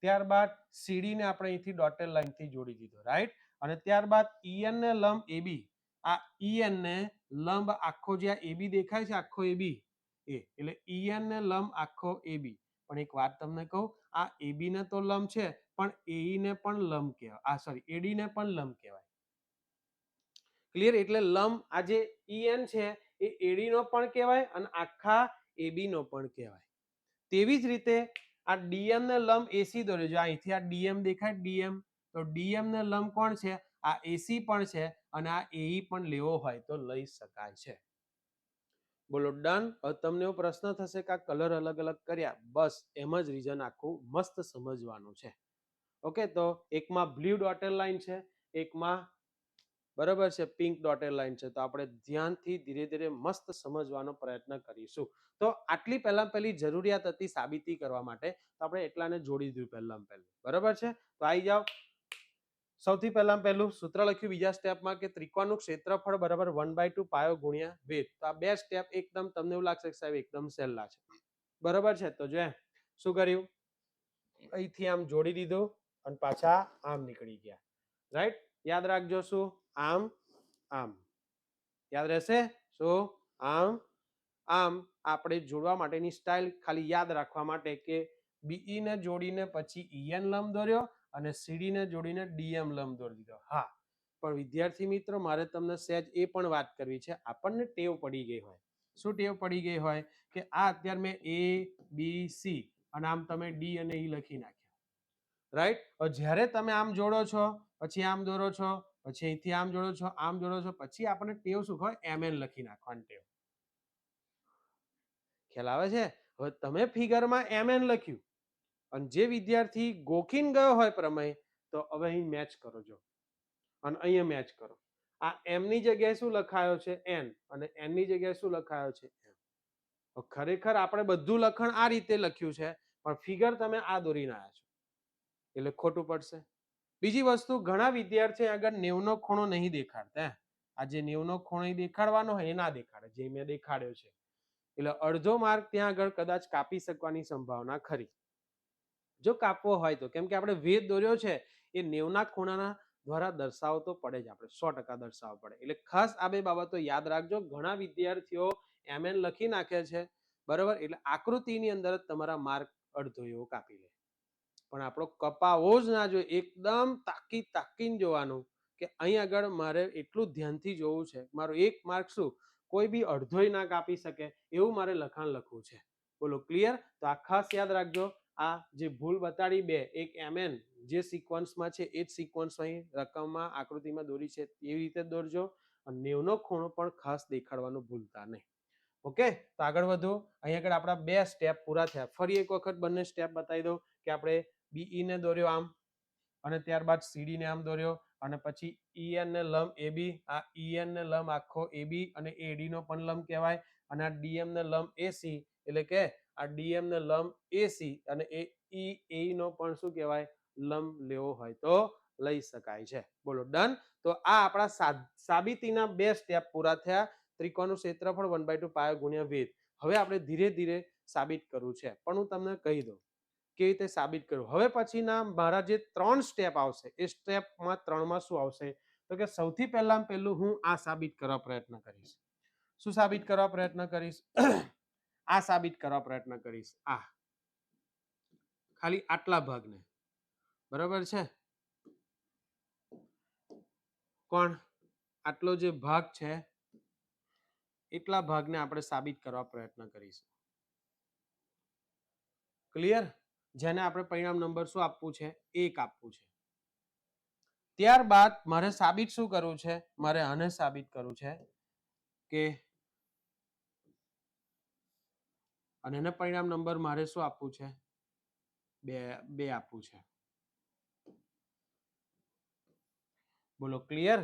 ત્યારબાદ સીડી ને આપણે અહીંથી ડોટેડ લાઈન થી જોડી દીધો, રાઈટ. અને ત્યારબાદ ઈએન ને લંબ એબી, આ ઈએન ને લંબ આખો જે આ એબી દેખાય છે, આખો એબી એટલે ઈએન ને લંબ આખો એબી. પણ એક વાત તમને કહું, આ એબી ને તો લંબ છે, પણ એઈ ને પણ લંબ કહેવાય, આ સોરી એડી ને પણ લંબ કહેવાય. ક્લિયર? એટલે લંબ આ જે ઈએન છે એ એડી નો પણ કહેવાય અને આખા એબી નો પણ કહેવાય. તેવી જ રીતે આ ડીએમ ને લંબ એસી દોર્યો, જો અહીંથી આ ડીએમ દેખાય, ડીએમ, તો ડીએમ ને લંબ કોણ છે? આ એસી પણ છે, અને આ એઈ પણ લેવો હોય તો લઈ શકાય છે. બોલો ડન. હવે તમને એવો પ્રશ્ન થશે કે આ કલર અલગ અલગ કર્યા, બસ એમ જ રીઝન આખું મસ્ત સમજવાનું છે. ઓકે, તો એકમાં બ્લુ ડોટેડ લાઈન છે, એકમાં બરાબર છે પિંક ડોટેડ લાઈન છે. તો આપણે ધ્યાનથી ધીરે ધીરે મસ્ત સમજવાનો પ્રયત્ન કરીશું. તો આટલી પહેલી જરૂરિયાત હતી સાબિતી કરવા માટે, તો આપણે એટલાને જોડી દીધું પહેલું. બરાબર છે? તો આવી જાઓ. સૌથી પહેલું સૂત્ર લખ્યું બીજા સ્ટેપમાં કે ત્રિકોણનું ક્ષેત્રફળ બરાબર 1/2 પાયો ગુણ્યા વેધ. તો આ બે સ્ટેપ એકદમ તમને એવું લાગશે કે સાહેબ એકદમ સહેલા છે. બરાબર છે? તો જો શું કર્યું, અહીંથી આમ જોડી દીધું અને પાછા આમ નીકળી ગયા, રાઈટ. યાદ રાખજો, શું આમ આમ યાદ રહેશે, શું આમ આમ. આપણે જોડવા માટેની સ્ટાઇલ ખાલી યાદ રાખવા માટે કે બીઈ ને જોડીને પછી ઈએન લંબ દોર્યો અને સીડી ને જોડીને ડીએમ લંબ દોરી દીધો. હા, પણ વિદ્યાર્થી મિત્રો મારે તમને સહેજ એ પણ વાત કરવી છે. આપણને ટેવ પડી ગઈ હોય, શું ટેવ પડી ગઈ હોય કે આ અત્યારે મેં એ બી સી અને આમ તમે ડી અને ઈ લખી નાખ્યા, રાઈટ. જ્યારે તમે આમ જોડો છો, પછી આમ દોરો છો, પછી અહીંથી આમ જોડો છો, આમ જોડો છો, પછી આપણને ટેવ શું હોય, એમએન લખી નાખવાની ટેવ. ખ્યાલ આવે છે? હવે તમે ફિગરમાં એમએન લખ્યું અને જે વિદ્યાર્થી ગોખીન ગયો હોય પ્રમેય, તો હવે અહીં મેચ કરો જો, અને અહીંયા મેચ કરો. આ એમ ની જગ્યાએ શું લખાયો છે, એન, અને એન ની જગ્યાએ શું લખાયો છે, એમ. ખરેખર આપણે બધું લખણ આ રીતે લખ્યું છે, પણ ફિગર તમે આ દોરીને આવ્યા છો એટલે ખોટું પડશે. બીજી વસ્તુ, ઘણા વિદ્યાર્થી આગળ 90 નો ખૂણો નહીં દેખાડતા. આ જે 90 નો ખૂણો દેખાડવાનો હોય એ ના દેખાડે, જે મેં દેખાડ્યો છે. એટલે અડધો માર્ક ત્યાં આગળ કદાચ કાપી શકવાની સંભાવના ખરી, જો કાપવો હોય તો. કેમ કે આપણે વેધ દોર્યો છે એ 90 ના ખૂણાના દ્વારા દર્શાવવો તો પડે જ, આપણે 100% દર્શાવવો પડે. એટલે ખાસ આ બે બાબતો યાદ રાખજો. ઘણા વિદ્યાર્થીઓ એમએન લખી નાખે છે, બરાબર, એટલે આકૃતિની અંદર જ તમારા માર્ક અડધો એવો કાપી લે. પણ આપણો કપાવો જ ના જોઈએ, એકદમ તાકીને જોવાનું કે અહીં આગળ મારે એટલું ધ્યાનથી જોવું છે, મારો એક માર્ક શું કોઈ બી અડધોય ના કાપી શકે એવું મારે લખાણ લખવું છે. બોલો ક્લિયર? તો આ ખાસ યાદ રાખજો. આ જે ભૂલ બતાડી બે, એક એમએન જે સિક્વન્સમાં છે એ જ સિક્વન્સ અહીં રકમમાં આકૃતિમાં દોરી છે એવી રીતે દોરજો. અને 90 નો ખૂણો પણ ખાસ દેખાડવાનું ભૂલતા નહીં. ઓકે, તો આગળ વધો. અહીં આગળ આપણા બે સ્ટેપ પૂરા થયા. ફરી એક વખત બંને સ્ટેપ બતાવી દઉં કે આપણે બીઈ ને દોર્યો આમ, અને ત્યારબાદ સીડી ને આમ દોર્યો, અને પછી ઈએન ને લંબ એબી, આ ઈએન ને લંબ આખો એબી અને એડી નો પણ લંબ કહેવાય, અને આ ડીએમ ને લંબ એસી, એટલે કે આ ડીએમ ને લંબ એસી અને એ નો પણ શું કહેવાય, લંબ લેવો હોય તો લઈ શકાય છે. બોલો ડન. તો આ આપણા સાબિતીના બે સ્ટેપ પૂરા થયા. ત્રિકોણનું ક્ષેત્રફળ 1/2 પાયો ગુણ્યા વેધ. હવે આપણે ધીરે ધીરે સાબિત કરવું છે, પણ હું તમને કહી દઉં કેવી રીતે સાબિત કરવું. હવે પછીના મારા જે 3 સ્ટેપ આવશે એ સ્ટેપમાં 3માં શું આવશે, તો કે સૌથી પહેલું હું આ સાબિત કરવા પ્રયત્ન કરીશ. શું સાબિત કરવા પ્રયત્ન કરીશ? આ સાબિત કરવા પ્રયત્ન કરીશ. આ ખાલી આટલા ભાગને, બરાબર છે, કોણ આટલો જે ભાગ છે એટલા ભાગને આપણે સાબિત કરવા પ્રયત્ન કરીશું. ક્લિયર? જેને આપણે પરિણામ નંબર શું આપવું છે, 1 આપવું છે. ત્યારબાદ મારે સાબિત શું કરવું છે? મારે આને સાબિત કરવું છે કે અને એને પરિણામ નંબર મારે શું આપવું છે? 2 આપવું છે. બોલો ક્લિયર?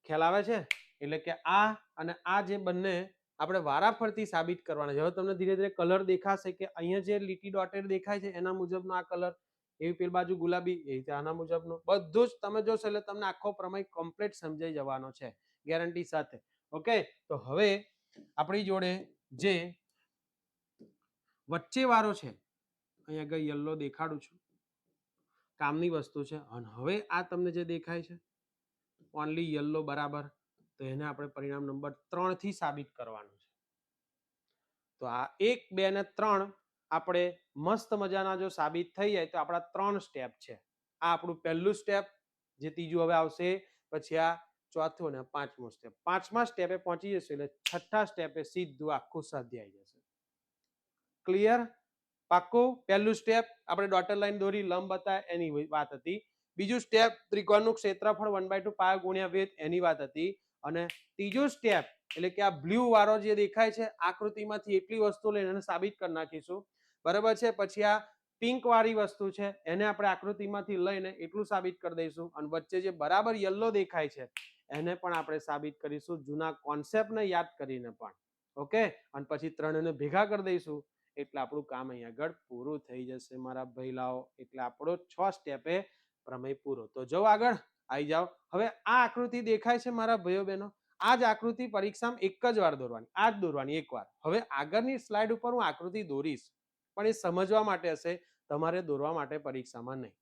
ખ્યાલ આવે છે? એટલે કે આ અને આ જે બંને આપણે વારાફરતી સાબિત કરવાના છે. હવે તમને ધીરે ધીરે કલર દેખાશે કે અહીંયા જે લીટી ડોટેડ દેખાય છે એના મુજબનો આ કલર, એવી પેલી બાજુ ગુલાબી એ રીતે આના મુજબનો, બધું જ તમે જોશો એટલે તમને આખો પ્રમેય કમ્પ્લીટ સમજાઈ જવાનો છે ગેરંટી સાથે. ઓકે, તો હવે આપણી જોડે જે વચ્ચે વાળો છે, અહીંયા આગળ યલો દેખાડું છું, કામની વસ્તુ છે. અને હવે આ તમને જે દેખાય છે ઓનલી યલો બરાબર, તો એને આપણે પરિણામ નંબર 3 થી સાબિત કરવાનું છે. તો આ 1, 2 ને 3 આપણે મસ્ત મજાના જો સાબિત થઈ જાય તો આપણા 3 સ્ટેપ છે. આ આપણું પહેલું સ્ટેપ, જે ત્રીજું હવે આવશે, પછી આ ચોથું અને પાંચમું સ્ટેપ. પાંચમા સ્ટેપે પહોંચી જશે એટલે છઠ્ઠા સ્ટેપે સીધું આખું સ્વાધ્યાય આવી જશે. ક્લિયર? પાક્કું? પહેલું સ્ટેપ આપણે ડોટર લાઈન દોરી લંબ બતાવે એની વાત હતી. બીજું સ્ટેપ ત્રિકોણનું ક્ષેત્રફળ 1/2 પાયો ગુણ્યા વેધ એની વાત હતી. અને ત્રીજું સ્ટેપ એટલે કે આ બ્લુ વાળો જે દેખાય છે આકૃતિમાંથી એટલી વસ્તુ લઈને એને સાબિત કરી નાખીશું. બરાબર છે? પછી આ પિંક વાળી વસ્તુ છે એને આપણે આકૃતિમાંથી લઈને એટલું સાબિત કરી દઈશું. અને વચ્ચે જે બરાબર યલો દેખાય છે એને પણ આપણે સાબિત કરીશું, જૂના કોન્સેપ્ટને યાદ કરીને પણ. ઓકે, અને પછી ત્રણેયને ભેગા કરી દઈશું એટલે આપણું કામ અહીંયા આગળ પૂરું થઈ જશે મારા ભઈલાઓ. એટલે આપણો 6 સ્ટેપે પ્રમેય પૂરો. તો જો આગળ આવી જાઓ. હવે આ આકૃતિ દેખાય છે મારા ભાઈઓ બહેનો, આ જ આકૃતિ પરીક્ષામાં એક જ વાર દોરવાની, આ જ દોરવાની એકવાર. હવે આગળની સ્લાઇડ ઉપર હું આકૃતિ દોરીશ પણ એ સમજવા માટે હશે, તમારે દોરવા માટે પરીક્ષામાં નહીં.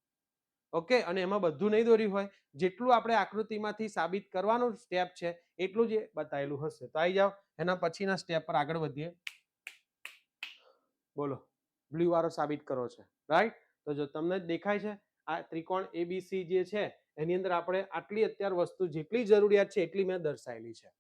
ઓકે, અને એમાં બધું નહીં દોર્યું હોય, જેટલું આપણે આકૃતિમાંથી સાબિત કરવાનું સ્ટેપ છે એટલું જ બતાવેલું હશે. તો આવી જાઓ એના પછીના સ્ટેપ પર આગળ વધીએ. બોલો, બ્લુ વાળો સાબિત કરો છે, રાઈટ? તો જો તમને દેખાય છે આ ત્રિકોણ એબીસી જે છે એની અંદર આપણે આટલી અત્યાર વસ્તુ જેટલી જરૂરિયાત છે એટલી મેં દર્શાવેલી છે.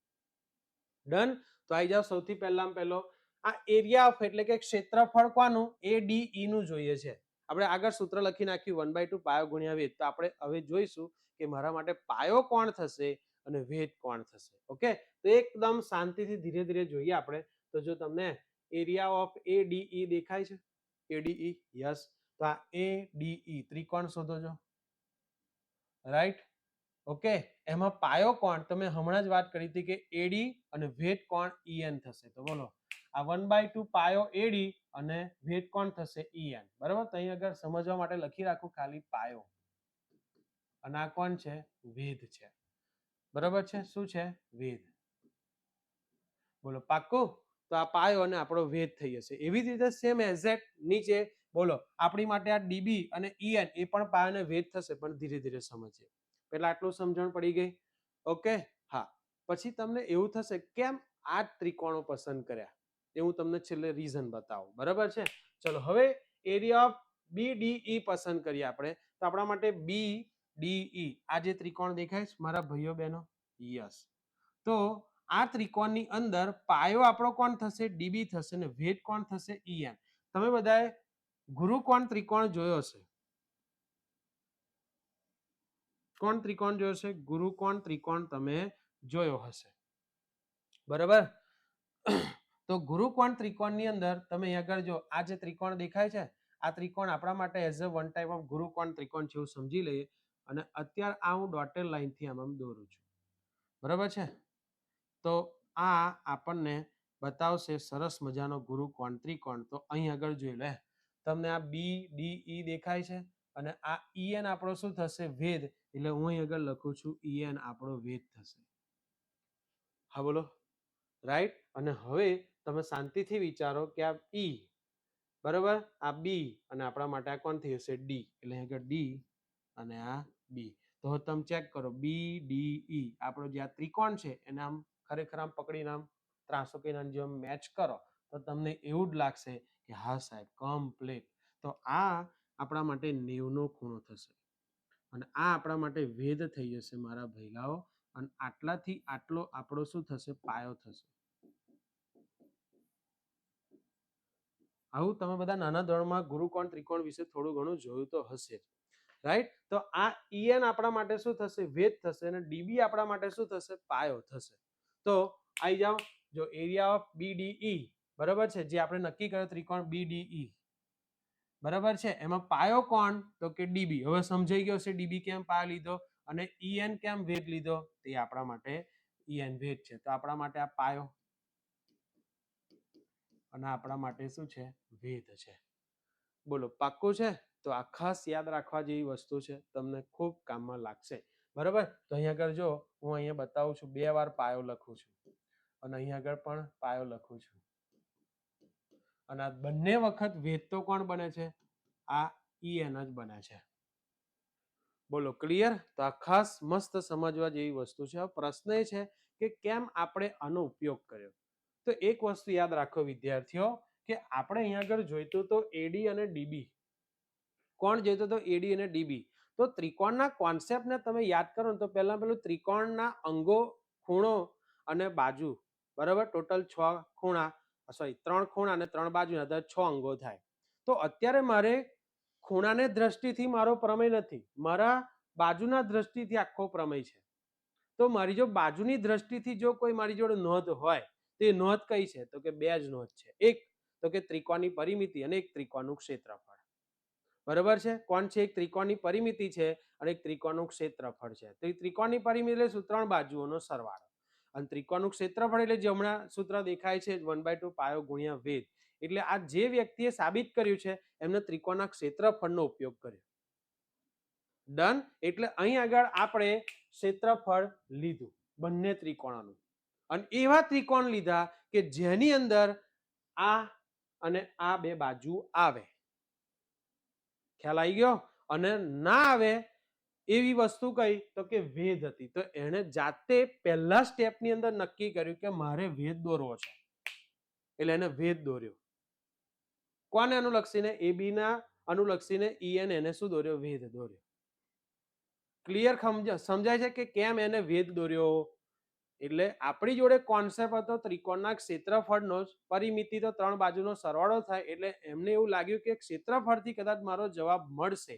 ડન? તો આવી જાઓ સૌથી પહેલામાં પહેલો આ એરિયા ઓફ એટલે કે ક્ષેત્રફળ કોનું? ADE નું જોઈએ છે. આપણે આગળ સૂત્ર લખી નાખ્યું 1/2 પાયો ગુણ્યા વેધ. તો આપણે હવે જોઈશું કે મારા માટે પાયો કોણ થશે અને વેધ કોણ થશે. ઓકે, તો એકદમ શાંતિથી ધીરે ધીરે જોઈએ આપણે. તો જો તમને એરિયા ઓફ ADE દેખાય છે, ADE, યસ, તો આ ADE ત્રિકોણ શોધો છો, રાઈટ? ઓકે, એમાં પાયો કોણ? તમે હમણાં જ વાત કરી હતી કે AD અને વેધ કોણ EN થશે. તો બોલો આ 1/2 પાયો AD અને વેધ કોણ થશે? EN. બરાબર? તો અહીં આગળ સમજવા માટે લખી રાખું ખાલી પાયો, અને આ કોણ છે? વેધ છે. બરાબર છે? શું છે? વેધ. બોલો પાક્કું? તો આ પાયો અને આપણો વેધ થઈ જશે. એવી જ રીતે સેમ એઝેક્ટ નીચે બોલો આપણી માટે આ DB અને EN એ પણ પાયો અને વેધ થશે, પણ ધીરે ધીરે સમજીએ. પેલા આટલું સમજણ પડી ગઈ? ઓકે, હા. પછી તમને એવું થશે કેમ આ ત્રિકોણો પસંદ કર્યા, એ હું તમને છેલ્લે રીઝન બતાવું. બરાબર છે? ચલો હવે એરિયા ઓફ BDE પસંદ કરીએ આપણે. તો આપણા માટે BDE આ જે ત્રિકોણ દેખાય છે મારા ભાઈઓ બહેનો, યસ. તો આ ત્રિકોણની અંદર પાયો આપણો કોણ થશે? DB થશે, ને વેધ કોણ થશે? EN. તમે બધાએ ગુરુકોણ ત્રિકોણ જોયો હશે. કોણ ત્રિકોણ જોયો છે? ગુરુકોણ ત્રિકોણ તમે જોયો હશે. બરાબર? તો ગુરુકોણ ત્રિકોણની અંદર તમે અહીં આગળ જો આ જે ત્રિકોણ દેખાય છે આ ત્રિકોણ આપણા માટે as a one type of ગુરુકોણ ત્રિકોણ છે એવું સમજી લઈએ. અને અત્યારે આ હું ડોટેડ લાઈનથી આમ દોરું છું. બરાબર છે? તો આ આપણને બતાવશે સરસ મજાનો ગુરુકોણ ત્રિકોણ. તો અહીં આગળ જોઈ લે, તમને આ BDE દેખાય છે અને આ EN આપણો શું થશે? વેધ. એટલે હું અહીં આગળ લખું છું EN આપણો વેધ થશે. હા બોલો, રાઈટ? અને હવે તમે શાંતિથી વિચારો કે આ E, બરાબર, આ B અને આપણા માટે આ કોણ થઈ જશે? D. એટલે અહીં આગળ D અને આ B. તો તમે ચેક કરો BDE આપણો જે આ ત્રિકોણ છે એને આમ ખરેખર આમ પકડીને આમ ત્રાસોકીના જેમ મેચ કરો તો તમને એવું જ લાગશે કે હા સાહેબ કમ્પ્લીટ. તો આ આપણા માટે 90 નો ખૂણો થશે અને આ આપણા માટે વેધ થઈ જશે મારા ભઈલાઓ. અને આટલાથી આટલો આપણો શું થશે? પાયો થશે. આવું તમે બધા નાના ધોરણમાં ગુરુકોણ ત્રિકોણ વિશે થોડું ઘણું જોયું તો હશે. રાઈટ. તો આ ઈએન આપણા માટે શું થશે? વેધ થશે. અને ડીબી આપણા માટે શું થશે? પાયો થશે. તો આવી જાઓ, જો એરિયા ઓફ બીડીઈ બરાબર છે, જે આપણે નક્કી કર્યો ત્રિકોણ બીડીઈ બરાબર છે, એમાં પાયો કોણ? તો કે ડીબી. હવે સમજાઈ ગયો છે ડીબી કેમ પાયો લીધો અને ઈએન કેમ વેધ લીધો. તે આપણા માટે ઈએન વેધ છે. તો આપણા માટે આ પાયો અને આપણા માટે શું છે? વેધ છે. બોલો પાક્કું છે? તો આ ખાસ યાદ રાખવા જેવી વસ્તુ છે, તમને ખૂબ કામમાં લાગશે. બરાબર. તો અહીંયા આગળ જો હું અહીંયા બતાવું છું, 2 વાર પાયો લખું છું અને અહીંયા આગળ પણ પાયો લખું છું અને આ બંને વખત વેધ તો કોણ બને છે? આ ઈએન જ બને છે. બોલો ક્લિયર? તો આ ખાસ મસ્ત સમજવા જેવી વસ્તુ છે. પ્રશ્ન એ છે કે કેમ આપણે આનો ઉપયોગ કર્યો. તો એક વસ્તુ યાદ રાખો વિદ્યાર્થીઓ, કે આપણે અહીંયા આગળ જોઈતું તો એડી અને ડીબી. કોણ જોઈતું તો? એડી અને ડીબી. તો ત્રિકોણના કોન્સેપ્ટને તમે યાદ કરો ને તો પેલું ત્રિકોણના અંગો, ખૂણો અને બાજુ, બરાબર, ટોટલ 6 ખૂણા, સોરી 3 ખૂણા અને 3 બાજુ, 6 અંગો થાય. તો અત્યારે મારે ખૂણાને દ્રષ્ટિથી મારો પ્રમેય નથી, મારા બાજુના દ્રષ્ટિથી આખો પ્રમેય છે. તો મારી જો બાજુની દ્રષ્ટિથી જો કોઈ મારી જોડે નોંધ હોય તો એ નોંધ કઈ છે? તો કે 2 જ નોંધ છે. એક તો કે ત્રિકોણની પરિમિતિ અને એક ત્રિકોણનું ક્ષેત્રફળ. બરાબર છે. કોણ છે? એક ત્રિકોણની પરિમિતિ છે અને એક ત્રિકોણનું ક્ષેત્રફળ છે. તો ત્રિકોણની પરિમિતિ એટલે શું? 3 બાજુઓનો સરવાળો. અને ત્રિકોણનું ક્ષેત્રફળ એટલે જે હમણાં સૂત્ર દેખાય છે 1/2 પાયો ગુણ્યા વેધ. એટલે આ જે વ્યક્તિએ સાબિત કર્યું છે એમને ત્રિકોણના ક્ષેત્રફળનો ઉપયોગ કર્યો. ડન. એટલે અહીં આગળ આપણે ક્ષેત્રફળ લીધું બંને ત્રિકોણોનું અને એવા ત્રિકોણ લીધા કે જેની અંદર આ અને આ બે બાજુ આવે. ખ્યાલ આવી ગયો? અને ના આવે એવી વસ્તુ કઈ? તો કે વેધ હતી. તો એને જાતે પહેલા સ્ટેપની અંદર નક્કી કર્યું કે મારે વેધ દોરવો છે, એટલે એને વેધ દોર્યો. કોને અનુલક્ષીને? એબી ના અનુલક્ષીને ઈએન એને શું દોર્યો? વેધ દોર્યો. ક્લિયર? સમજાય છે કે કેમ એને વેધ દોર્યો? એટલે આપણી જોડે કોન્સેપ્ટ હતો ત્રિકોણના ક્ષેત્રફળનો, પરિમિતિ તો 3 બાજુનો સરવાળો થાય, એટલે એમને એવું લાગ્યું કે ક્ષેત્રફળથી કદાચ મારો જવાબ મળશે.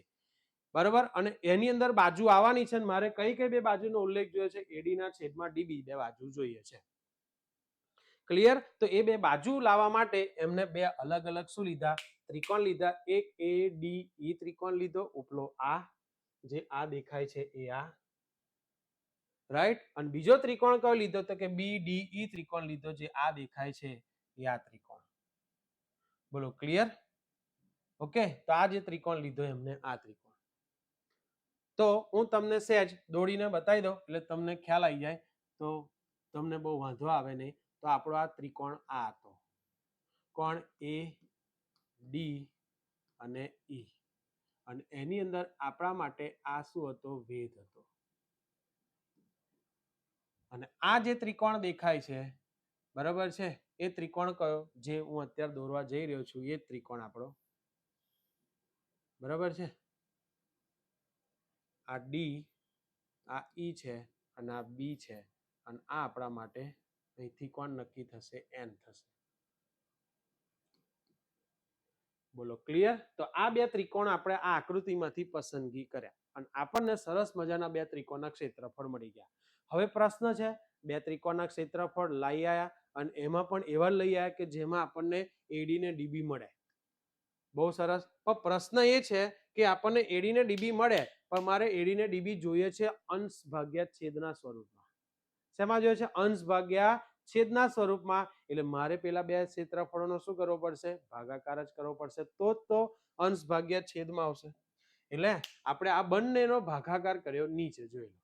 બરાબર. અને એની અંદર બાજુ આવવાની છે. મારે કઈ કઈ બે બાજુનો ઉલ્લેખ જોયો છે? એડી ના છેદમાં ડીબી, બે બાજુ જોઈએ છે. ક્લિયર? તો એ બે બાજુ લાવવા માટે એમને બે અલગ અલગ શું લીધા? ત્રિકોણ લીધા. એક એડીઈ ત્રિકોણ લીધો, ઉપલો આ જે આ દેખાય છે એ આ, રાઈટ. અને બીજો ત્રિકોણ કયો લીધો? તો કે બીડીઈ ત્રિકોણ લીધો, જે આ દેખાય છે એ આ ત્રિકોણ. બોલો ક્લિયર? ઓકે. તો આ જે ત્રિકોણ લીધો એમને આ ત્રિકોણ. તો હું તમને સહેજ દોડીને બતાવી દઉં એટલે તમને ખ્યાલ આવી જાય, તો તમને બહુ વાંધો આવે નહીં. તો આપણો આ ત્રિકોણ આ હતો, કોણ? એ ડી અને ઈ. અને એની અંદર આપણા માટે આ શું હતો? વેધ હતો. અને આ જે ત્રિકોણ દેખાય છે, બરાબર છે, એ ત્રિકોણ કયો? જે હું અત્યારે દોરવા જઈ રહ્યો છું એ ત્રિકોણ આપણો, બરાબર છે. આ ડી, આ ઈ છે અને આ બી છે અને આ આપણા માટે અહીંથી કોણ નક્કી થશે? એન થશે. બોલો ક્લિયર? તો આ બે ત્રિકોણ આપણે આ આકૃતિમાંથી પસંદગી કર્યા અને આપણને સરસ મજાના બે ત્રિકોણના ક્ષેત્રફળ મળી ગયા. હવે પ્રશ્ન છે, બે ત્રિકોણના ક્ષેત્રફળ લઈ આવ્યા અને એમાં પણ એવા લઈ આવ્યા કે જેમાં આપણને એડી ને ડીબી મળે. બહુ સરસ. પણ પ્રશ્ન એ છે કે આપણને એડી ને ડીબી મળે, પણ મારે એડી ને ડીબી જોઈએ છે અંશ ભાગ્યા છેદના સ્વરૂપમાં. શેમાં જોઈએ છે? અંશ ભાગ્યા છેદના સ્વરૂપમાં. એટલે મારે પેલા બે ક્ષેત્રફળોનો શું કરવો પડશે? ભાગાકાર જ કરવો પડશે, તો અંશ ભાગ્યા છેદમાં આવશે. એટલે આપણે આ બંનેનો ભાગાકાર કર્યો, નીચે જોઈ લો.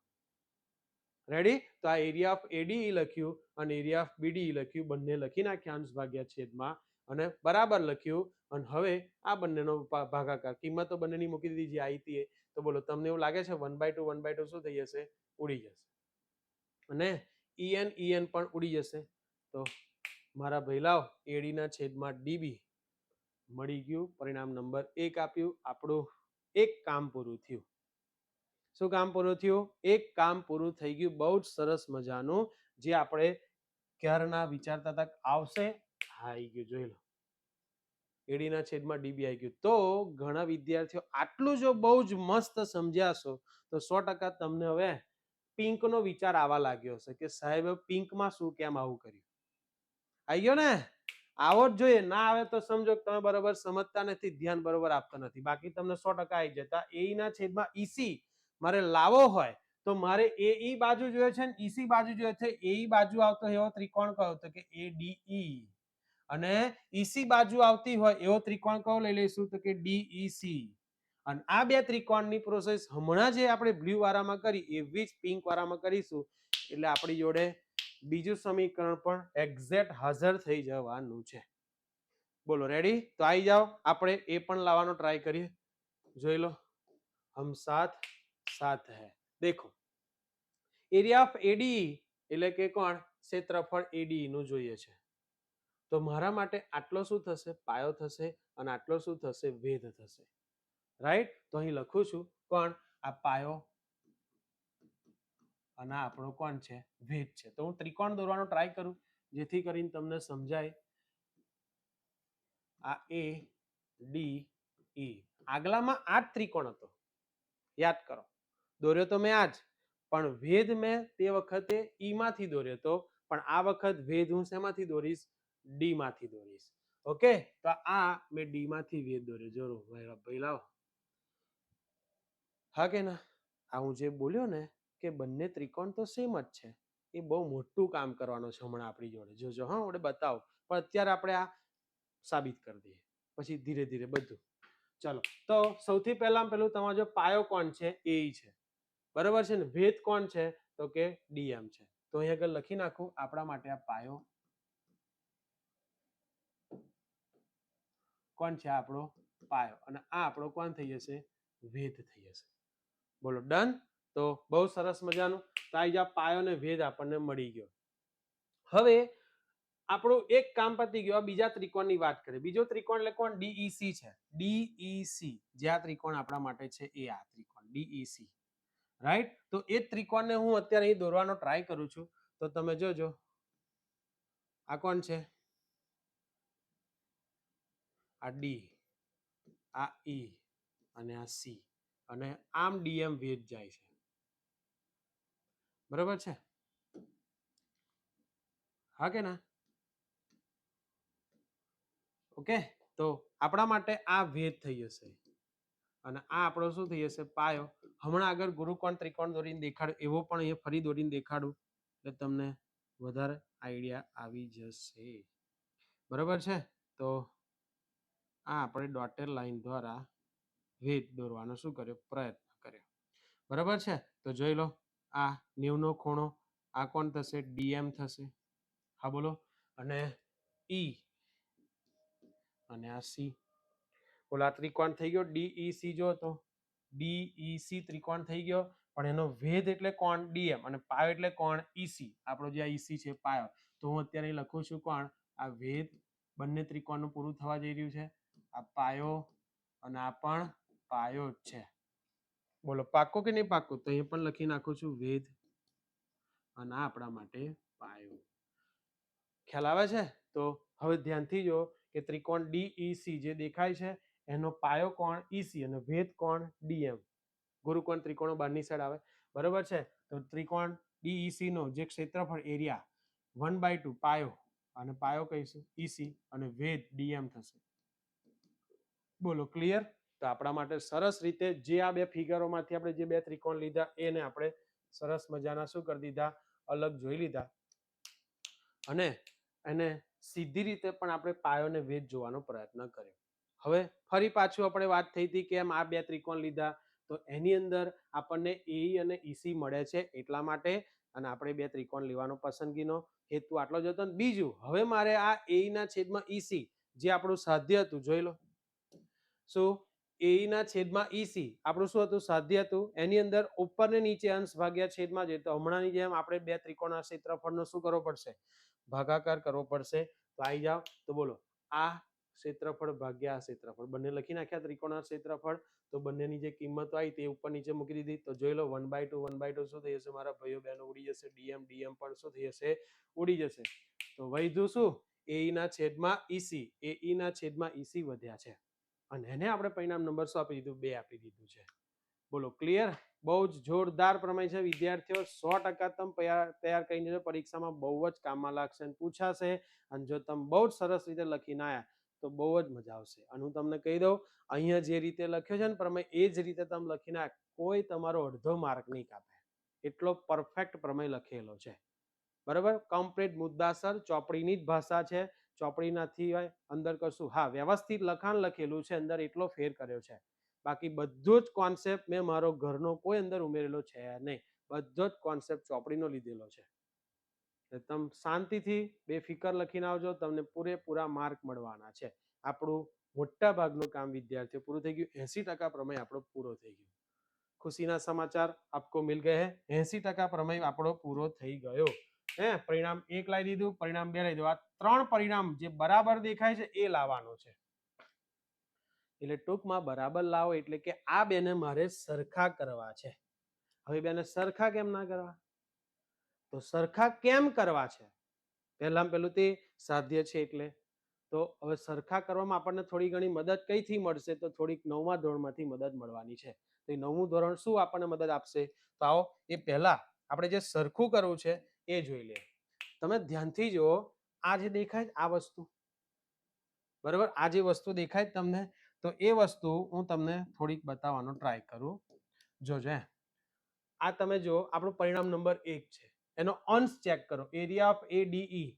રેડી? તો આ એરિયા ઓફ એડી લખ્યું અને એરિયા ઓફ બીડી લખ્યું, બંને લખી નાખ્યા અંશ ભાગ્યા છેદમાં અને બરાબર લખ્યું. અને હવે આ બંનેનો ભાગાકાર, કિંમતો બંનેની મૂકી દીધી જે આવી હતી. તો બોલો તમને એવું લાગે છે 1/2 શું થઈ જશે? ઉડી જશે. અને ઈએન પણ ઉડી જશે. તો મારા ભઈલાઓ એડી ના છેદમાં ડીબી મળી ગયું. પરિણામ નંબર 1 આપ્યું. આપણું એક કામ પૂરું થયું. શું કામ પૂરું થયું? એક કામ પૂરું થઈ ગયું. બહુ જ સરસ મજાનું. જે આપણે ક્યારના વિચારતા હતા આવશે, આવી ગયું. જોઈ લો. એડી ના છેદમાં ડીબી આવી ગયું. તો ઘણા વિદ્યાર્થીઓ આટલું જો બહુ જ મસ્ત સમજ્યાશો તો 100% તમને હવે પિંક નો વિચાર આવવા લાગ્યો હશે કે સાહેબ પિંકમાં શું કેમ આવું કર્યું. આવી ગયો ને? આવો જ જોઈએ. ના આવે તો સમજો કે તમે બરોબર સમજતા નથી, ધ્યાન બરોબર આપતા નથી. બાકી તમને 100% આવી જતા. એ ના છેદમાં ઈસી મારે લાવો હોય તો મારે એ બાજુ જોઈએ છે ને ઈસી બાજુ જોઈએ છે. એ બાજુ આવતો એવો ત્રિકોણ કયો તો કે એડીઈ, અને ઈસી બાજુ આવતી હોય એવો ત્રિકોણ કયો લઈ લઈશું તો કે ડીઈસી. અને આ બે ત્રિકોણની પ્રોસેસ હમણાં જે આપણે બ્લુ વાળામાં કરી એવી જ પિંક વાળામાં કરીશું. એટલે આપણી જોડે બીજું સમીકરણ પણ એક્ઝેક્ટ હાજર થઈ જવાનું છે. બોલો રેડી? તો આવી જાઓ, આપણે એ પણ લાવવાનો ટ્રાય કરીએ. જોઈ લો, હમ સાથ સાથ હૈ. દેખો, એરિયા ઓફ એડી એટલે કે કોણ? ક્ષેત્રફળ એડી નું જોઈએ છે. તો મારા માટે આટલો શું થશે? પાયો થશે. અને આટલો શું થશે? વેધ થશે. રાઈટ? તો અહીં લખું છું કોણ? આ પાયો અને આપણો કોણ છે? વેધ છે. તો હું ત્રિકોણ દોરવાનો ટ્રાય કરું જેથી કરીને તમને સમજાય. આ એ ડી ઈ, આગલામાં આ જ ત્રિકોણ હતો, યાદ કરો. દોર્યો તો મેં આજ, પણ વેધ મેં તે વખતે ઈ માંથી દોર્યો તો, પણ આ વખત વેધ હું શેમાંથી દોરીશ? ડી માંથી દોરીશ. ઓકે, તો આ મેં ડી માંથી વેધ દોર્યો. જોરો ભાઈ લાવો. હા કે ના? આ હું જે બોલ્યો ને કે બંને ત્રિકોણ તો સેમ જ છે, એ બહુ મોટું કામ કરવાનું છે હમણાં આપણી જોડે. જોજો હા, આપણે બતાવો. પણ અત્યારે આપણે આ સાબિત કરી દઈએ, પછી ધીરે ધીરે બધું. ચલો, તો સૌથી પહેલા પેલું તમારો જો પાયો કોણ છે? એ છે. બરાબર છે ને? વેધ કોણ છે? તો કે ડીએમ છે. તો અહીં આગળ લખી નાખું આપણા માટે આ પાયો કોણ છે? આપણો પાયો. અને આ આપણો કોણ થઈ જશે? વેધ થઈ જશે. બોલો ડન? તો બહુ સરસ મજાનું. તો આ જા પાયો ને વેધ આપણને મળી ગયો. હવે આપણું એક કામ પતી ગયું. બીજા ત્રિકોણની વાત કરીએ. બીજો ત્રિકોણ એટલે કોણ? ડીઈસી છે. ડીઈસી જે આ ત્રિકોણ આપણા માટે છે એ આ ત્રિકોણ ડીઈસી. રાઈટ? તો એ ત્રિકોણને હું અત્યારે અહીં દોરવાનો ટ્રાય કરું છું. તો તમે જોજો, આ કોણ છે? આ ડી, આ ઈ અને આ સી. અને આમ ડીએમ વેધ જાય છે. બરાબર છે? હા કે ના? ઓકે, તો આપણા માટે આ વેધ થઈ જશે. અને આ આપણો શું થઈ જશે? પાયો. હમણાં આગળ ગુરુકોણ ત્રિકોણ દોરીને દેખાડું, એવો પણ અહીંયા ફરી દોરીને દેખાડું એટલે તમને વધારે આઈડિયા આવી જશે. બરાબર છે? તો આ આપણે ડોટેડ લાઈન દ્વારા વેધ દોરવાનો શું કર્યો? પ્રયત્ન કર્યો. બરાબર છે? તો જોઈ લો, આ 90 નો ખૂણો, આ કોણ થશે? ડીએમ થશે. હા બોલો. અને ઈ અને આ સી. ઓલા ત્રિકોણ થઈ ગયો ડીઈસી. જો તો ડીઈસી ત્રિકોણ થઈ ગયો, પણ એનો વેધ એટલે કોણ? ડીએમ. અને પાયો એટલે કોણ? ઈસી. આપણો જે આ ઈસી છે પાયો. તો હું અત્યારે લખું છું કોણ? આ વેધ. બંને ત્રિકોણનું પૂરું થવા જઈ રહ્યું છે. આ પાયો અને આ પણ પાયો જ છે. બોલો પાક્કો કે નહીં પાક્કો? તો એ પણ લખી નાખું છું વેધ અને આ આપણા માટે પાયો. ખ્યાલ આવે છે? તો હવે ધ્યાનથી જો કે ત્રિકોણ ડીઈસી જે દેખાય છે એનો પાયો કોણ? ઈસી. અને વેધ કોણ? ડીએમ. ગુરુકોણ ત્રિકોણો બહારની સાઈડ આવે. બરાબર છે? તો ત્રિકોણ ડીઈસી નો જે ક્ષેત્રફળ એરિયા 1/2 પાયો, અને પાયો કહીશું ઈસી, અને વેધ ડીએમ થશે. બોલો ક્લિયર? તો આપણા માટે સરસ રીતે જે આ બે ફિગરોમાંથી આપણે જે બે ત્રિકોણ લીધા એને આપણે સરસ મજાના શું કરી દીધા? અલગ જોઈ લીધા. અને એને સીધી રીતે પણ આપણે પાયો ને વેધ જોવાનો પ્રયત્ન કર્યો. હવે ફરી પાછું આપણે વાત થઈ હતી કે એમ આ બે ત્રિકોણ લીધા, તો એની અંદર આપણને એઈ અને ઈસી મળે છે એટલા માટે, અને આપણે બે ત્રિકોણ લેવાનો પસંદગીનો હેતુ આટલો જ હતો. બીજું, હવે મારે આ એઈ ના છેદમાં ઈસી જે આપણું સાધ્ય હતું, જોઈ લો. શું? એઈ ના છેદમાં ઈસી આપણું શું હતું? સાધ્ય હતું. એની અંદર ઉપર ને નીચે અંશ ભાગ્યા છેદમાં જ. તો હમણાંની જેમ આપણે બે ત્રિકોણના ક્ષેત્રફળનો શું કરવો પડશે? ભાગાકાર કરવો પડશે. તો આવી જાઓ. તો બોલો, આ ક્ષેત્રફળ ભાગ્યા આ ક્ષેત્રફળ બંને લખી નાખ્યા ત્રિકોણના ક્ષેત્રફળ. તો બંનેની જે કિંમતો આવી તે ઉપર નીચે મૂકી દીધી. તો જોઈ લો 1/2 શું થઈ જશે? મારા ભાઈઓ બહેનો ઉડી જશે. ડીએમ પણ શું થઈ જશે? ઉડી જશે. તો વધ્યું શું? એઈ ના છેદમાં ઈસી, એઈ ના છેદમાં ઈસી વધ્યા છે અને એને આપણે પરિણામ નંબર શું આપી દીધું? 2 આપી દીધું છે. બોલો ક્લિયર? બહુ જ જોરદાર પ્રમેય છે વિદ્યાર્થીઓ, 100% તમે તૈયાર કરીને જો પરીક્ષામાં બહુ જ કામમાં લાગશે અને પૂછાશે. અને જો તમે બહુ જ સરસ રીતે લખીને આયા તો બહુ જ મજા આવશે. અને હું તમને કહી દઉં, અહીંયા જે રીતે લખ્યો છે ને પ્રમેય એ જ રીતે તમે લખીને આયા, કોઈ તમારો અડધો માર્ક નહીં કાપે, એટલો પરફેક્ટ પ્રમેય લખેલો છે. બરાબર? કમ્પ્લીટ મુદ્દાસર, ચોપડીની જ ભાષા છે, ચોપડી નથી હોય અંદર કશું, હા વ્યવસ્થિત લખાણ લખેલું છે અંદર, એટલો ફેર કર્યો છે. બાકી બધો જ કોન્સેપ્ટ મેં મારો ઘરનો કોઈ અંદર ઉમેરેલો છે નહીં, બધો જ કોન્સેપ્ટ ચોપડીનો લીધેલો છે. તમે શાંતિથી બેફિકર લખીને આવજો, તમને પૂરેપૂરા માર્ક મળવાના છે. આપણું મોટા ભાગનું કામ વિદ્યાર્થીઓ પૂરું થઈ ગયું. 80% પ્રમેય આપણો પૂરો થઈ ગયો. ખુશીના સમાચાર આપકો મિલ ગયે હે. 80% પ્રમેય આપણો પૂરો થઈ ગયો. પરિણામ 1 લાવી દીધું, પરિણામ 2 લાવી દીધું. આ 3 પરિણામ જે બરાબર દેખાય છે એ લાવવાનું છે. એટલે ટૂંકમાં બરાબર લાવો એટલે કે આ બેને મારે સરખા કરવા છે. હવે બેને સરખા કેમ ના કરવા? તો સરખા કેમ કરવા છે? પહેલામાં પેલું તે સાધ્ય છે એટલે. તો હવે સરખા કરવામાં આપણને થોડી ઘણી મદદ કઈથી મળશે? તો થોડીક 9મા ધોરણમાંથી મદદ મળવાની છે. તો 9મું ધોરણ શું આપણને મદદ આપશે? તો આવો એ પહેલા આપણે જે સરખું કરવું છે એ જોઈ લે. તમે ધ્યાનથી જુઓ, આ જે દેખાય આ વસ્તુ, બરાબર, આ જે વસ્તુ દેખાય તમને, તો એ વસ્તુ હું તમને થોડીક બતાવવાનો ટ્રાય કરું. જોજો, આ તમે જો આપણું પરિણામ નંબર 1 છે, એનો અંશ ચેક કરો, એરિયા ઓફ એડીઈ,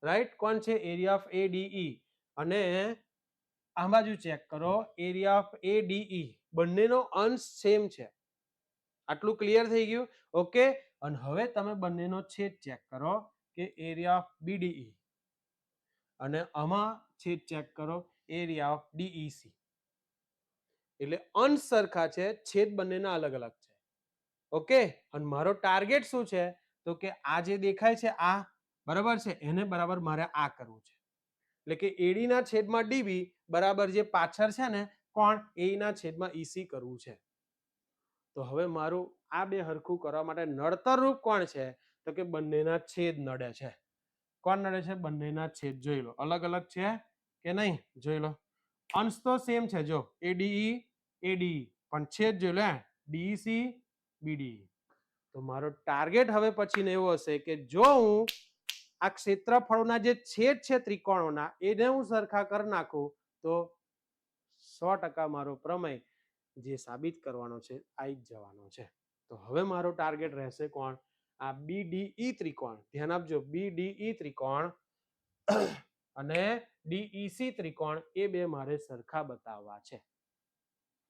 રાઈટ? કોણ છે? Area of ADE. અને આ બાજુ ચેક કરો, એરિયા ઓફ એડીઈ, બંનેનો અંશ સેમ છે. આટલું ક્લિયર થઈ ગયું? ઓકે. અને હવે તમે બંનેનો છેદ ચેક કરો કે એરિયા ઓફ બીડીઈ, અને આમાં છેદ ચેક કરો, એરિયા ઓફ ડીઈસી. એટલે અંશ સરખા છે, છેદ બંનેના અલગ અલગ છે. ઓકે. અને મારો ટાર્ગેટ શું છે? તો કે આ જે દેખાય છે આ, બરાબર છે, એને બરાબર મારે આ કરવું છે. એટલે કે એડી ના છેદમાં ડીબી બરાબર જે પાછળ છે ને, કોણ? એ ના છેદમાં ઈસી કરવું છે. તો હવે મારું આ બે હરખું કરવા માટે નડતર રૂપ કોણ છે? તો કે બંનેના છેદ નડે છે. કોણ નડે છે? બંનેના છેદ. જોઈ લો, અલગ અલગ છે કે નહીં? જોઈ લો, અંશ તો સેમ છે, જો એડીઈ એડીઈ, પણ છેદ જોઈ લો, ડીઈસી બીડીઈ. તો મારો ટાર્ગેટ હવે પછીનો એવો હશે કે જો હું આ ક્ષેત્રફળોના જે છેદ છે ત્રિકોણોના, એને હું સરખા કરી નાખું તો 100% મારો પ્રમેય જે સાબિત કરવાનો છે આવી જ જવાનો છે. તો હવે મારો ટાર્ગેટ રહેશે કોણ? આ બીડીઈ ત્રિકોણ. ધ્યાન આપજો, બીડીઈ ત્રિકોણ અને ડીઈસી ત્રિકોણ, એ બે મારે સરખા બતાવવા છે.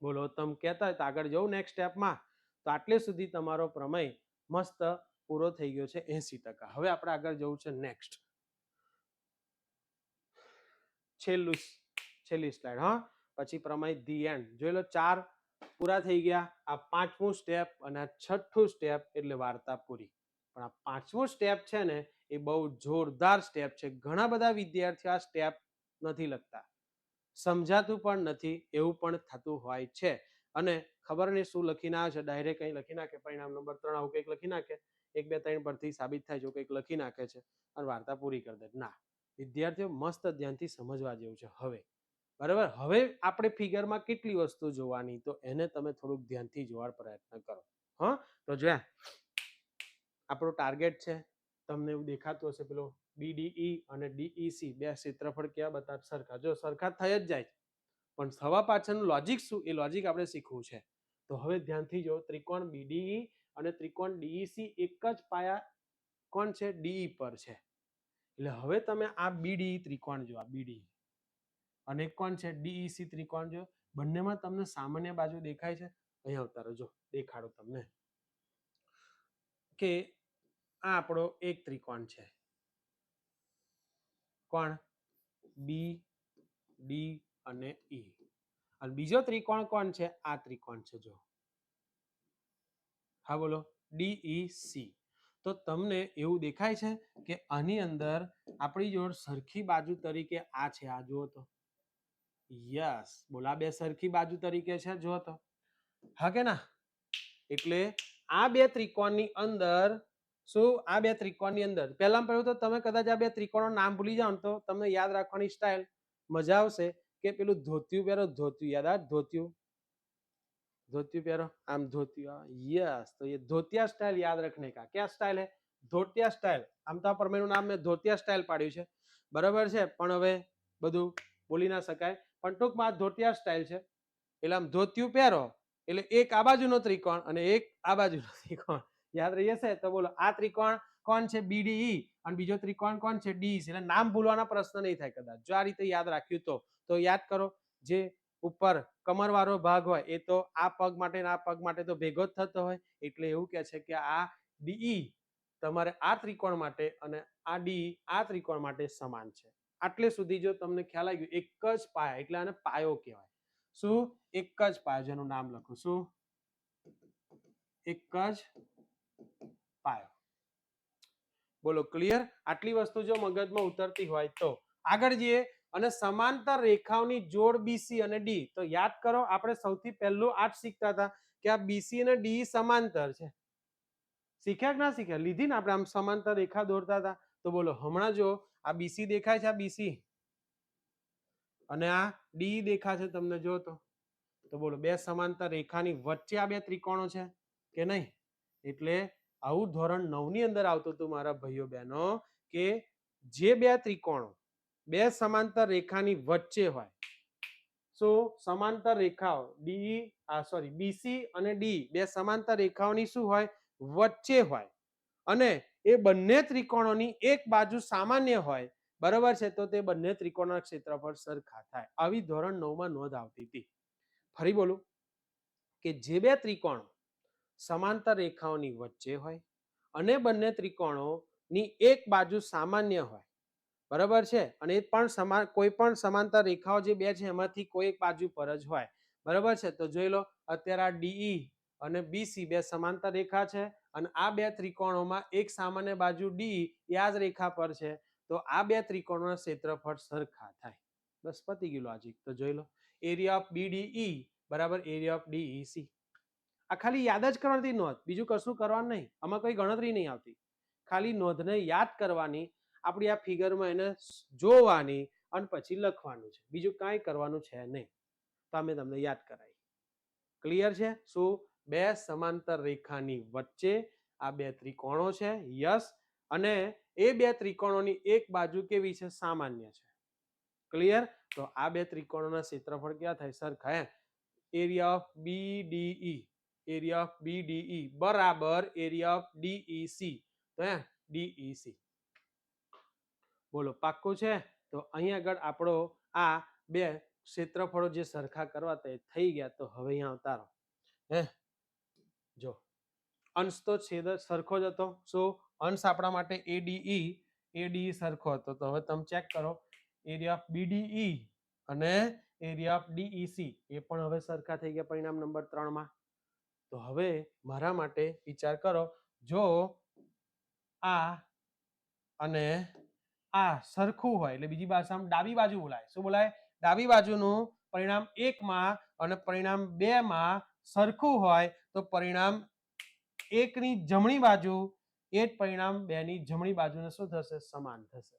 બોલો, તમે કહેતા હોય તો આગળ જવું નેક્સ્ટ સ્ટેપમાં. તો આટલે સુધી તમારો પ્રમેય મસ્ત પૂરો થઈ ગયો છે 80%. હવે આપણે આગળ જવું છે નેક્સ્ટ, છેલ્લી સ્લાઇડ. હા, પછી પ્રમેય ધી એન્ડ. જોઈ લો, 4 પૂરા થઈ ગયા. આ 5મું સ્ટેપ અને આ 6થું સ્ટેપ એટલે વાર્તા પૂરી. પણ આ 5મું સ્ટેપ છે ને એ બહુ જોરદાર સ્ટેપ છે. ઘણા બધા વિદ્યાર્થીઓ આ સ્ટેપ નથી લખતા, સમજાતું પણ નથી, એવું પણ થતું હોય છે. અને ખબર નહીં શું લખીને આવે છે, ડાયરેક્ટ કંઈ લખી નાખે, પરિણામ નંબર 3 આવું કંઈક લખી નાખે, 1 2 3 પરથી સાબિત થાય છે કંઈક લખી નાખે છે અને વાર્તા પૂરી કરી દે. ના, વિદ્યાર્થીઓ મસ્ત ધ્યાનથી સમજવા જેવું છે. હવે બરાબર, હવે આપણે ફિગરમાં કેટલી વસ્તુ જોવાની, તો એને તમે થોડુંક ધ્યાનથી જોવાનો પ્રયત્ન કરો. હા, તો જો આપણો ટાર્ગેટ છે, તમને એવું દેખાતું હશે, પેલો બીડીઈ અને ડીઈસી બે ક્ષેત્રફળ કેવા બતા સરખા, જો સરખા થઈ જ જાય, પણ થવા પાછળનું લોજિક શું, એ લોજિક આપણે શીખવું છે. તો હવે ધ્યાનથી જો, ત્રિકોણ બીડીઈ અને ત્રિકોણ ડીઈસી એક જ પાયા કોણ છે? ડીઈ પર છે. એટલે હવે તમે આ બીડીઈ ત્રિકોણ જો, આ બીડીઈ અને કોણ છે? ડીઈસી ત્રિકોણ જો, બંનેમાં તમને સામાન્ય બાજુ દેખાય છે. અહીંયા ઉતારો, જો દેખાડો તમને કે આ આપણો એક ત્રિકોણ છે, કોણ? બી ડી અને ઈ. અને બીજો ત્રિકોણ કોણ છે? આ ત્રિકોણ છે, જો. હા બોલો, ડીઈસી. તો તમને એવું દેખાય છે કે આની અંદર આપણી જોડે સરખી બાજુ તરીકે આ છે, આ જુઓ તો. યસ, બોલા, બે સરખી બાજુ તરીકે છે, જુઓ તો. હા કે ના? એટલે આ બે ત્રિકોણની અંદર શું આ બે ત્રિકોણની અંદર પહેલામાં પહેલું તો તમે કદાચ આ બે ત્રિકોણનું નામ ભૂલી જાઓ તો તમને યાદ રાખવાની સ્ટાઇલ મજા આવશે કે પેલું ધોતિયું પહેરો, ધોતિયું યાદ આવે, ધોતિયું धोतिया પહેરો, આમ ધોતિયા, यस, तो ये धोतिया स्टाइल याद रखने का क्या स्टाइल है, ધોતિયા સ્ટાઇલ. આમ તો આ પ્રમેયનું નામ મેં ધોતિયા સ્ટાઇલ પાડ્યું છે, બરાબર છે, પણ હવે બધું બોલી ના શકાય, પણ ટૂંકમાં ધોતિયા સ્ટાઇલ છે. એટલે આમ ધોતિયું પહેરો એટલે એક આ બાજુનો ત્રિકોણ અને એક આ બાજુનો ત્રિકોણ યાદ રહી જશે. તો બોલો આ ત્રિકોણ કોણ છે, BDE, અને બીજો ત્રિકોણ કોણ છે, DEC. એટલે નામ ભૂલવાના પ્રશ્ન નહીં થાય કદાચ જો આ રીતે યાદ રાખ્યું તો યાદ કરો. જે ઉપર કમર વાળો ભાગ હોય એ તો આ પગ માટે આ પગ માટે તો ભેગો જ થતો હોય, એટલે એવું કે છે કે આ DE તમારે આ ત્રિકોણ માટે અને આ DE આ ત્રિકોણ માટે સમાન છે. આટલે સુધી જો તમને ખ્યાલ આવી ગયો, એક જ પાયા એટલે આને પાયો કહેવાય. શું? એક જ પાયો, જેનું નામ લખું શું? એક જ પાયો. બોલો ક્લિયર? આટલી વસ્તુ જો મગજમાં ઉતરતી હોય તો આગળ જઈએ. અને સમાંતર રેખાઓની જોડ BC અને D. તો યાદ કરો આપણે સૌથી પહેલું આ જ શીખતા હતા કે આ BC અને DE સમાંતર છે. શીખ્યા કે ના શીખ્યા? લીધી ને આપણે આમ સમાંતર રેખા દોરતા હતા. તો બોલો હમણાં જો આ BC દેખાય છે, આ BC અને આ DE દેખાય છે તમને જો તો બોલો બે સમાંતર રેખાની વચ્ચે આ બે ત્રિકોણો છે કે નહીં? એટલે આવું ધોરણ 9 ની અંદર આવતું હતું મારા ભાઈઓ બહેનો કે જે બે ત્રિકોણો બે સમાંતર રેખાની વચ્ચે હોય, શું સમાંતર રેખાઓ BC અને D બે સમાંતર રેખાઓની શું હોય, વચ્ચે હોય, અને એ બંને ત્રિકોણોની એક બાજુ સામાન્ય હોય, બરાબર છે, તો તે બંને ત્રિકોણના ક્ષેત્રફળ સરખા થાય. આવી ધોરણ 9 માં નોંધ આવતી હતી. ફરી બોલું કે જે બે ત્રિકોણો સમાંતર રેખાઓની વચ્ચે હોય અને બંને ત્રિકોણોની એક બાજુ સામાન્ય હોય, બરાબર છે, અને એ પણ કોઈ પણ સમાંતર રેખાઓ જે બે છે એમાંથી કોઈ એક બાજુ પર જ હોય, બરાબર છે. તો જોઈ લો અત્યારે આ DE અને BC બે સમાંતર રેખા છે અને આ બે ત્રિકોણોમાં એક સામાન્ય બાજુ D એ આ જ રેખા પર છે, તો આ બે ત્રિકોણોના ક્ષેત્રફળ સરખા થાય. બસ પતી ગયું લોજિક. તો જોઈ લો એરિયા ઓફ BDE બરાબર એરિયા ઓફ DEC. આ ખાલી યાદ જ કરવાની નોંધ, બીજું કશું કરવાનું નહીં, આમાં કોઈ ગણતરી નહીં આવતી, ખાલી નોંધને યાદ કરવાની, આપણી આ ફિગરમાં એને જોવાની અને પછી લખવાનું છે, બીજું કાંઈ કરવાનું છે નહીં. તો અમે તમને યાદ કરાવી. ક્લિયર છે? શું? બે સમાંતર રેખાની વચ્ચે આ બે ત્રિકોણો છે, યસ, અને એ બે ત્રિકોણોની એક બાજુ કેવી છે, સામાન્ય છે. ક્લિયર? તો આ બે ત્રિકોણોના ક્ષેત્રફળ ક્યાં થાય, સરખા. Area of BDE, area of BDE બરાબર એરિયા ઓફ DEC. તો DEC. બોલો પાક્કું છે? તો અહીં આગળ આપણો આ બે ક્ષેત્રફળો જે સરખા કરવા હતા એ થઈ ગયા. તો હવે અહીંયા આવતા રહો. જો અંશ તો છેદ સરખો જ હતો. શું અંશ આપણા માટે ADE સરખો હતો. તો હવે તમે ચેક કરો એરિયા ઓફ BDE અને એરિયા ઓફ DEC એ પણ હવે સરખા થઈ ગયા પરિણામ નંબર 3 માં. તો હવે મારા માટે વિચાર કરો, જો આ અને આ સરખું હોય એટલે બીજી ભાષામાં ડાબી બાજુ બોલાય. શું બોલાય? ડાબી બાજુનું પરિણામ 1 માં અને પરિણામ 2 માં સરખું હોય તો પરિણામ 1 ની જમણી બાજુ એ જ પરિણામ 2 ની જમણી બાજુને શું થશે? સમાન થશે.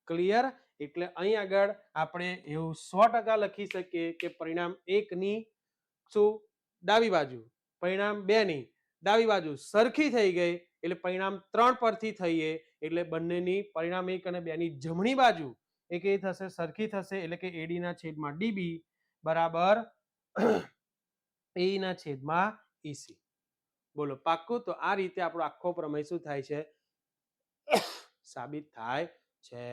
ક્લિયર? એટલે અહીં આગળ આપણે એવું 100% લખી શકીએ કે પરિણામ 1 ની શું ડાબી બાજુ, પરિણામ 2 ની ડાબી બાજુ સરખી થઈ ગઈ એટલે પરિણામ 3 પરથી થઈએ એટલે બંનેની પરિણામ 1 અને 2 ની જમણી બાજુ એ કેવી થશે? સરખી થશે. એટલે કે AD ના છેદમાં DB બરાબર AE ના છેદમાં EC. બોલો પાક્કું? તો આ રીતે આપણો આખો પ્રમેય શું થાય છે? સાબિત થાય છે.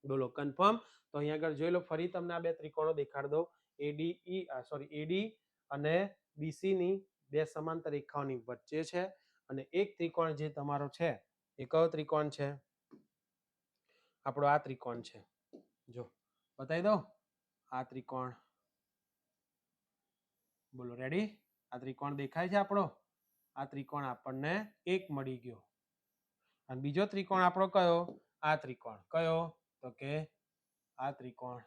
બોલો કન્ફર્મ? તો અહીંયા આગળ જોઈ લો, ફરી તમને આ બે ત્રિકોણો દેખાડ દો. AD અને BC ની બે સમાંતર રેખાઓની વચ્ચે છે અને એક ત્રિકોણ જે તમારો છે એ કયો ત્રિકોણ છે? આપણો આ ત્રિકોણ છે. જો બતાવી દો આ ત્રિકોણ. બોલો રેડી? આ ત્રિકોણ દેખાય છે આપણો? આ ત્રિકોણ આપણને એક મળી ગયો. અને બીજો ત્રિકોણ આપણો કયો? આ ત્રિકોણ. કયો? તો કે આ ત્રિકોણ.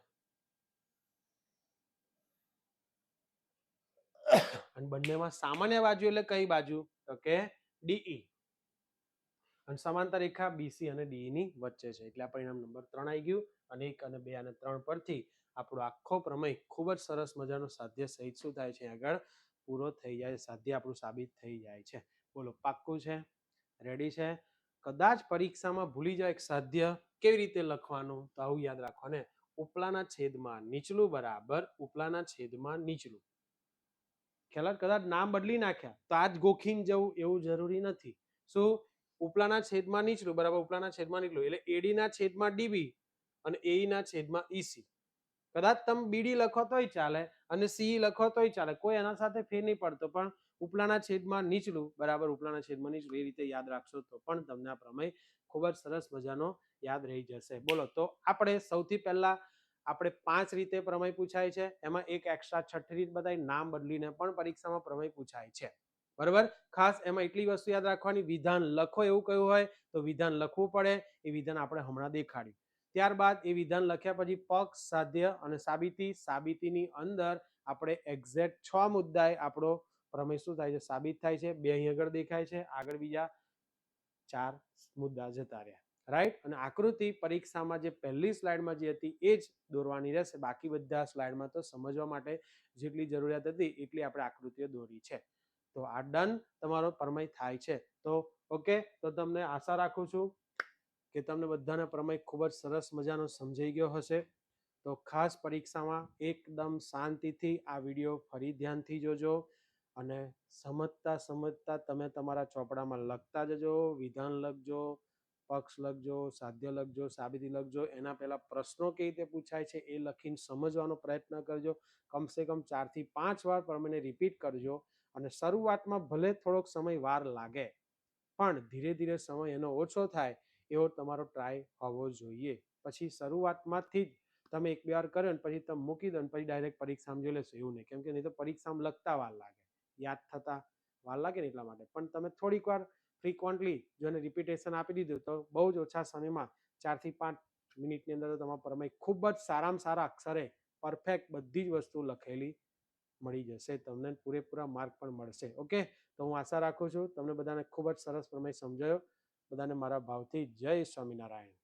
અને બંનેમાં સામાન્ય બાજુ એટલે કઈ બાજુ? તો કે ડીઈ અને સમાંતર રેખા બીસી અને ડીઈ ની વચ્ચે છે એટલે આ પરિણામ નંબર 3 આવી ગયું અને 1 અને 2 અને 3 પરથી આપણો આખો પ્રમેય ખૂબ જ સરસ મજાનો સાધ્ય સહિત શું થાય છે આગળ પૂરો થઈ જાય સાધ્ય આપણું સાબિત થઈ જાય છે બોલો પાક્કું છે રેડી છે કદાચ પરીક્ષામાં ભૂલી જાય સાધ્ય કેવી રીતે લખવાનું તો આવું યાદ રાખવાનું ઉપલાના છેદમાં નીચલું બરાબર ઉપલાના છેદમાં નીચલું ખ્યાલ કદાચ નામ બદલી નાખ્યા તો આ જ ગોખીને જવું એવું જરૂરી નથી શું ઉપલાના છેદમાં નીચલું બરાબર ઉપલાના છેદમાં નીચલું એટલે એડી ના છેદમાં ડીબી અને એઈ ના છેદમાં ઈસી કદાચ તમે બીડી લખો તોય ચાલે અને સી લખો તોય ચાલે કોઈ એના સાથે ફેર નહીં પડતો પણ ઉપલાના છેદમાં નીચલું બરાબર ઉપલાના છેદમાં નીચલું એ રીતે યાદ રાખશો તો પણ તમને આ પ્રમેય ખૂબ જ સરસ મજાનો યાદ રહી જશે બોલો તો આપણે સૌથી પહેલા આપણે 5 રીતે પ્રમેય પૂછાય છે એમાં એક એક્સ્ટ્રા છઠ્ઠી રીત બતાવી નામ બદલીને પણ પરીક્ષામાં પ્રમેય પૂછાય છે બરાબર ખાસ એમાં એટલી વસ્તુ યાદ રાખવાની વિધાન લખો એવું કહ્યું હોય તો વિધાન લખવું પડે એ વિધાન આપણે હમણાં દેખાડ્યું ત્યારબાદ એ વિધાન લખ્યા પછી પક્ષ સાધ્ય અને સાબિતીની અંદર આપણે એક્ઝેક્ટ 6 મુદ્દાએ આપણો પ્રમેય શું થાય છે સાબિત થાય છે 2 અહીં આગળ દેખાય છે આગળ બીજા 4 મુદ્દા જતા રહ્યા રાઈટ અને આકૃતિ પરીક્ષામાં જે પહેલી સ્લાઇડમાં જે હતી એ જ દોરવાની રહેશે બાકી બધા સ્લાઇડમાં તો સમજવા માટે જેટલી જરૂરિયાત હતી એટલી આપણે આકૃતિઓ દોરી છે તો આ ડન તમારો પ્રમેય થાય છે તો ઓકે તો તમને આશા રાખું છું કે તમને બધાને પ્રમેય ખૂબ જ સરસ મજાનો સમજાઈ ગયો હશે તો ખાસ પરીક્ષામાં એકદમ શાંતિથી આ વિડીયો ફરી ધ્યાનથી જોજો અને સમજતા તમે તમારા ચોપડામાં લખતા જજો વિધાન લખજો પક્ષ લખજો સાધ્ય લખજો સાબિતી લખજો એના પહેલા પ્રશ્નો કેવી રીતે પૂછાય છે એ લખીને સમજવાનો પ્રયત્ન કરજો કમસે કમ 4 થી 5 વાર પ્રમેયને રિપીટ કરજો અને શરૂઆતમાં ભલે થોડોક સમય વાર લાગે પણ ધીરે ધીરે સમય એનો ઓછો થાય એવો તમારો ટ્રાય હોવો જોઈએ પછી શરૂઆતમાંથી જ તમે 1-2 વાર કર્યો ને પછી તમે મૂકી દો ને પછી ડાયરેક્ટ પરીક્ષામાં જોઈ લેશો એવું નહીં કેમ કે નહીં તો પરીક્ષામાં લખતા વાર લાગે યાદ થતા વાર લાગે ને એટલા માટે પણ તમે થોડીક વાર ફ્રીક્વન્ટલી જો એને રિપીટેશન આપી દીધું તો બહુ જ ઓછા સમયમાં 4 થી 5 મિનિટની અંદર તમારો પ્રમેય ખૂબ જ સારામાં સારા અક્ષરે પરફેક્ટ બધી જ વસ્તુ લખેલી મળી જશે તમને પૂરેપૂરા માર્ક પણ મળશે ઓકે તો હું આશા રાખું છું તમને બધાને ખૂબ જ સરસ પ્રમેય સમજાયો બધાને મારા ભાવથી જય સ્વામિનારાયણ